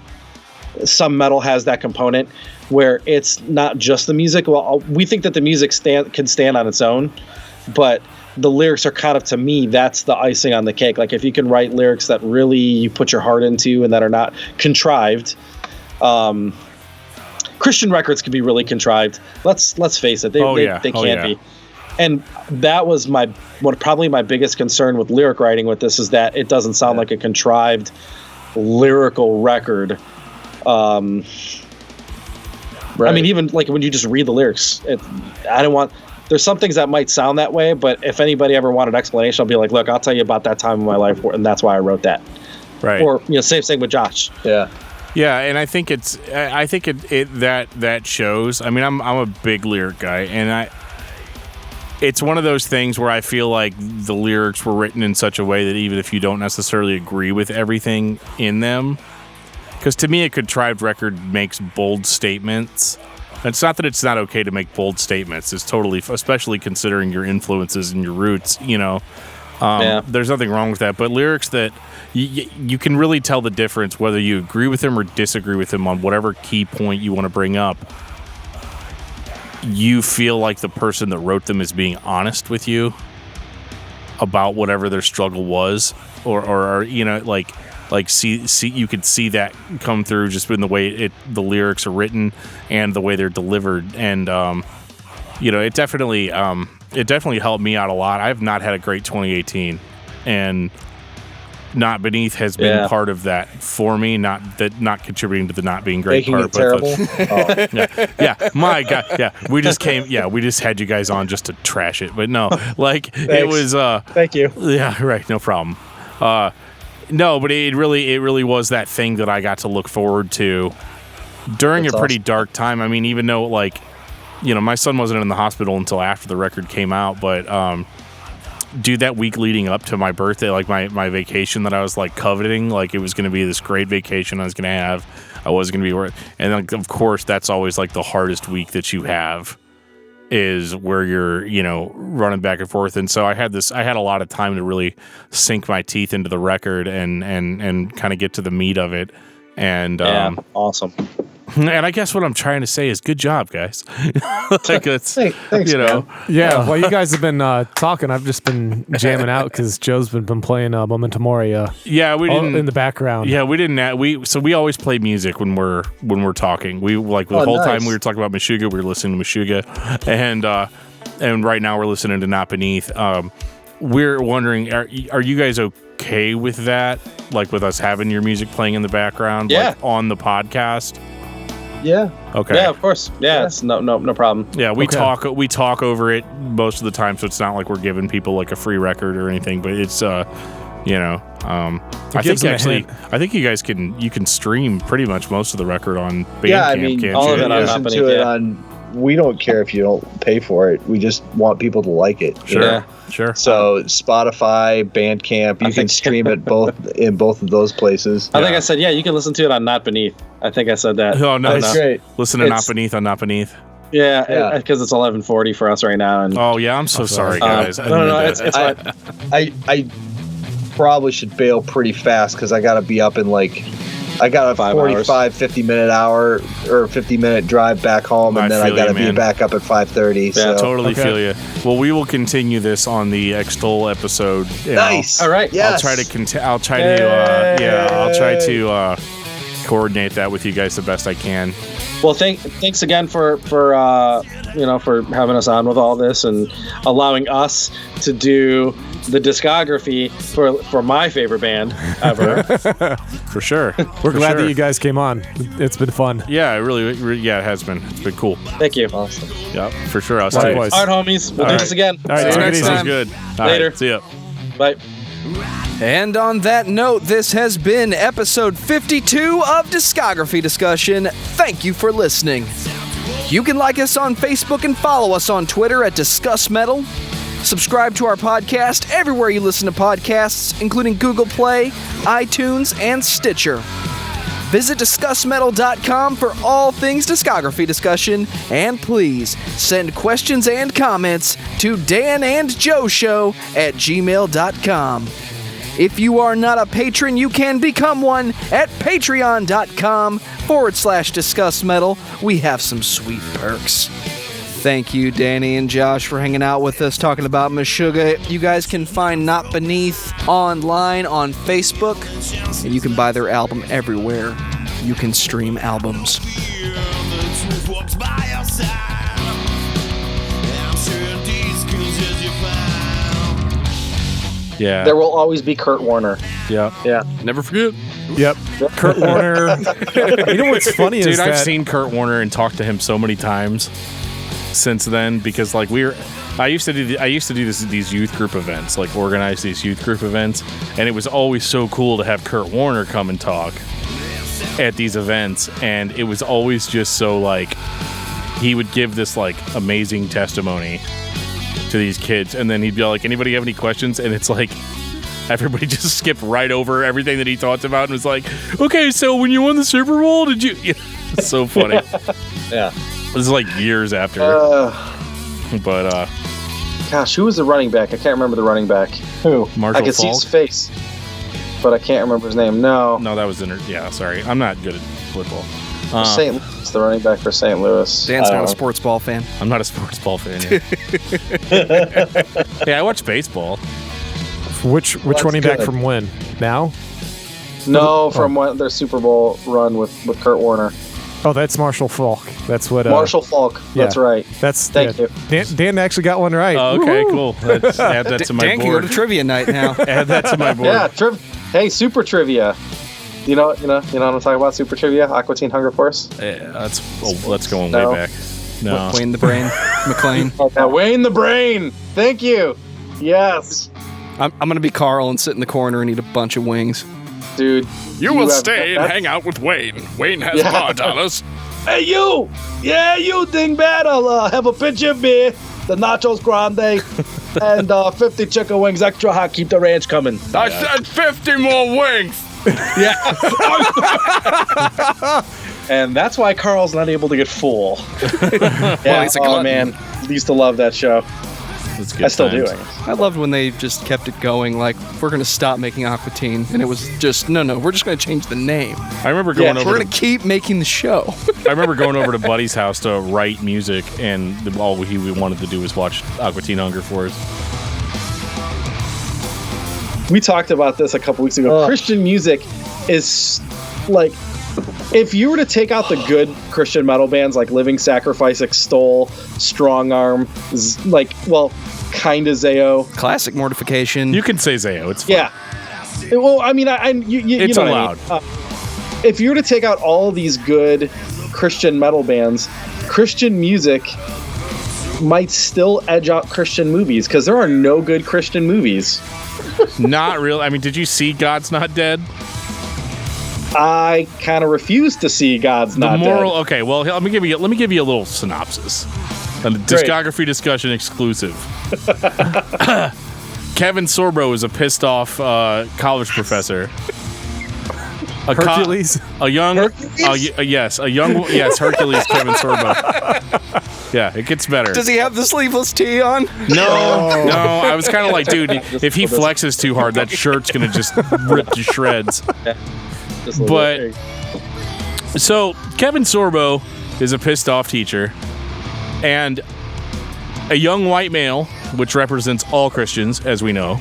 some metal has that component where it's not just the music. Well, we think that the music can stand on its own, but the lyrics are kind of, to me, that's the icing on the cake. Like if you can write lyrics that really you put your heart into and that are not contrived. Christian records can be really contrived. Let's face it. They can't be. And that was probably my biggest concern with lyric writing with this, is that it doesn't sound like a contrived lyrical record. I mean, even like when you just read the lyrics, there's some things that might sound that way, but if anybody ever wanted explanation, I'll be like, look, I'll tell you about that time in my life, and that's why I wrote that. Right. Or, same thing with Josh. Yeah. Yeah, and I think that shows. I mean, I'm a big lyric guy, and it's one of those things where I feel like the lyrics were written in such a way that even if you don't necessarily agree with everything in them, because to me, a contrived record makes bold statements. It's not that it's not okay to make bold statements. It's totally, especially considering your influences and your roots, There's nothing wrong with that. But lyrics that you can really tell the difference whether you agree with them or disagree with them on whatever key point you want to bring up. You feel like the person that wrote them is being honest with you about whatever their struggle was, or see you could see that come through just in the way the lyrics are written and the way they're delivered, and it definitely helped me out a lot. I've not had a great 2018, and Not Beneath has been part of that for me. Not contributing to the not being great Making part, it terrible. Yeah, my God, yeah. We just had you guys on just to trash it, but no, it was. Thank you. Yeah, right, no problem. No, but it really was that thing that I got to look forward to during a pretty dark time. I mean, even though my son wasn't in the hospital until after the record came out, but that week leading up to my birthday, my vacation that I was coveting, it was going to be this great vacation I was going to have. I was going to be worth, and of course that's always the hardest week that you have is where you're running back and forth. And so I had a lot of time to really sink my teeth into the record and kind of get to the meat of it. And awesome. And I guess what I'm trying to say is good job, guys. Thanks, man. Yeah, while you guys have been talking, I've just been jamming out because Joe's been playing Memento Mori. Yeah, we didn't in the background. Yeah, we didn't. We always play music when we're talking. We the whole time we were talking about Meshuggah, we were listening to Meshuggah, and right now we're listening to Not Beneath. We're wondering, are you guys okay with that? With us having your music playing in the background, on the podcast? Yeah. Okay. Yeah, of course. Yeah, it's no problem. Yeah, we talk over it most of the time, so it's not like we're giving people a free record or anything. But it's I think you guys can stream pretty much most of the record on Bandcamp. Yeah, I mean, can't all you? of it on Not Beneath. It on. We don't care if you don't pay for it. We just want people to like it. Sure. Sure. So Spotify, Bandcamp, you can stream it in both of those places. I think I said, you can listen to it on Not Beneath. I think I said that. Oh, nice. That's great. Listen to Not Beneath on Not Beneath. Yeah, because it's 11:40 for us right now. And I'm so sorry, guys. No, it's fine. I probably should bail pretty fast because I got to be up in I got a 50-minute drive back home, and then I got to be back up at 5:30. Yeah, totally feel you. Well, we will continue this on the Extol episode. Nice. All right. Yes. I'll try to coordinate that with you guys the best I can. Well, thanks again for having us on with all this and allowing us to do the discography for my favorite band ever. For sure. We're glad that you guys came on. It's been fun. Yeah, it really it has been. It's been cool. Thank you. Awesome. Yeah, for sure. All right, homies. We'll do this again. All right, see you next time. time. Good. Later. Right, see ya. Bye. And on that note, this has been episode 52 of Discography Discussion. Thank you for listening. You can like us on Facebook and follow us on Twitter at discussmetal. Subscribe to our podcast everywhere you listen to podcasts, including Google Play, iTunes, and Stitcher. Visit discussmetal.com for all things discography discussion, and please send questions and comments to danandjoeshow@gmail.com. If you are not a patron, you can become one at patreon.com/discussmetal. We have some sweet perks. Thank you, Danny and Josh, for hanging out with us talking about Meshuggah. You guys can find Not Beneath online on Facebook, and you can buy their album everywhere you can stream albums. Yeah. There will always be Kurt Warner. Yeah. Yeah. Never forget. Yep. Kurt Warner. You know what's funny is I've that seen Kurt Warner and talked to him so many times since then, because like I used to do these youth group events, like organize these youth group events, and it was always so cool to have Kurt Warner come and talk at these events, and it was always just so like he would give this like amazing testimony to these kids, and then he'd be like, anybody have any questions? And it's like everybody just skipped right over everything that he talked about and was like, okay, so when you won the Super Bowl, did you? It's so funny. Yeah. This is like years after. But gosh, who was the running back? I can't remember the running back. Who? Marshall I could see Faulk? his face, but I can't remember his name. No. No, that was yeah, sorry. I'm not good at football. St. Louis, the running back for St. Louis. Dan's not a sports ball fan. I'm not a sports ball fan yet. Yeah, I watch baseball. which running back good. from when? Now? No, from their Super Bowl run with Kurt Warner. Oh, that's Marshall Faulk. That's what. Marshall Faulk. That's right. Thank you. Dan actually got one right. Oh, okay, Woo-hoo. cool. Let's add that to my Dan can go board. to trivia night now. Add that to my board. Yeah, hey, super trivia. You know what I'm talking about? Super trivia, Aqua Teen Hunger Force. Yeah, that's going No. way back. No. Wayne the Brain, McLean. Wayne the Brain. Thank you. Yes, I'm gonna be Carl and sit in the corner and eat a bunch of wings. dude. You will have- stay and that's- hang out with Wayne. Wayne has $5. Hey, you! Yeah, you dingbat. I'll have a pitch of beer, the nachos grande, and 50 chicken wings extra hot. Keep the ranch coming. I said 50 more wings. And that's why Carl's not able to get full. Yeah, he's a oh glutton. man, used to love that show. That's good I still times. do. I loved when they just kept it going. Like, we're gonna stop making Aqua Teen, and it was just no. We're just gonna change the name. I remember going Yeah, over. We're gonna keep making the show. I remember going over to Buddy's house to write music, and all we wanted to do was watch Aqua Teen Hunger Force. We talked about this a couple weeks ago. Christian music is like, if you were to take out the good Christian metal bands like Living Sacrifice, Extol, Strong Arm, kind of Zayo. Classic Mortification. You can say Zayo. It's fine. Yeah. Well, I mean, you It's know allowed. what I mean. If you were to take out all these good Christian metal bands, Christian music might still edge out Christian movies because there are no good Christian movies. Not real. I mean, did you see God's Not Dead? I kind of refuse to see God's Not The moral. Dead. Okay, well, let me give you a little synopsis. A discography discussion exclusive. Kevin Sorbo is a pissed off college professor. Hercules? Yes, Hercules Kevin Sorbo. Yeah, it gets better. Does he have the sleeveless tee on? No. I was kind of like, dude, if he flexes too hard, that shirt's gonna just rip to shreds. But so Kevin Sorbo is a pissed off teacher, and a young white male, which represents all Christians, as we know,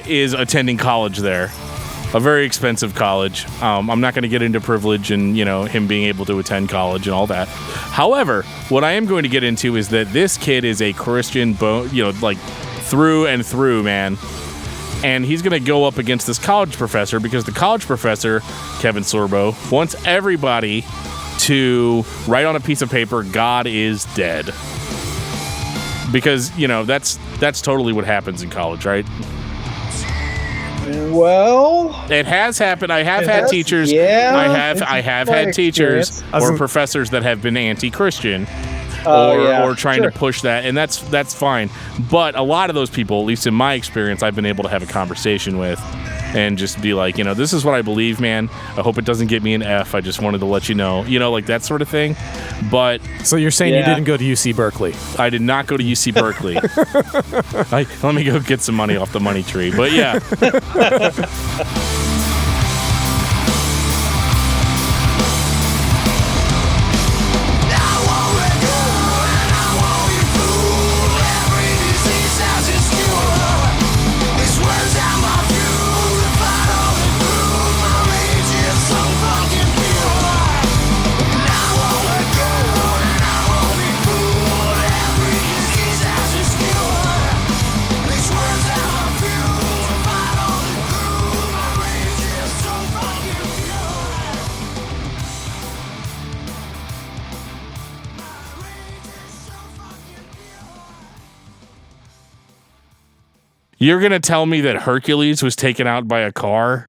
is attending college there. A very expensive college. I'm not going to get into privilege and, him being able to attend college and all that. However, what I am going to get into is that this kid is a Christian, through and through, man. And he's going to go up against this college professor because the college professor, Kevin Sorbo, wants everybody to write on a piece of paper, God is dead. Because, that's totally what happens in college, right? Well, it has happened. I have had teachers. Yeah, I have had teachers or professors that have been anti-Christian or trying to push that, and that's fine. But a lot of those people, at least in my experience, I've been able to have a conversation with and just be like, this is what I believe, man. I hope it doesn't get me an F. I just wanted to let you know, like that sort of thing. But so you're saying you didn't go to UC Berkeley? I did not go to UC Berkeley. Let me go get some money off the money tree. But yeah. You're going to tell me that Hercules was taken out by a car?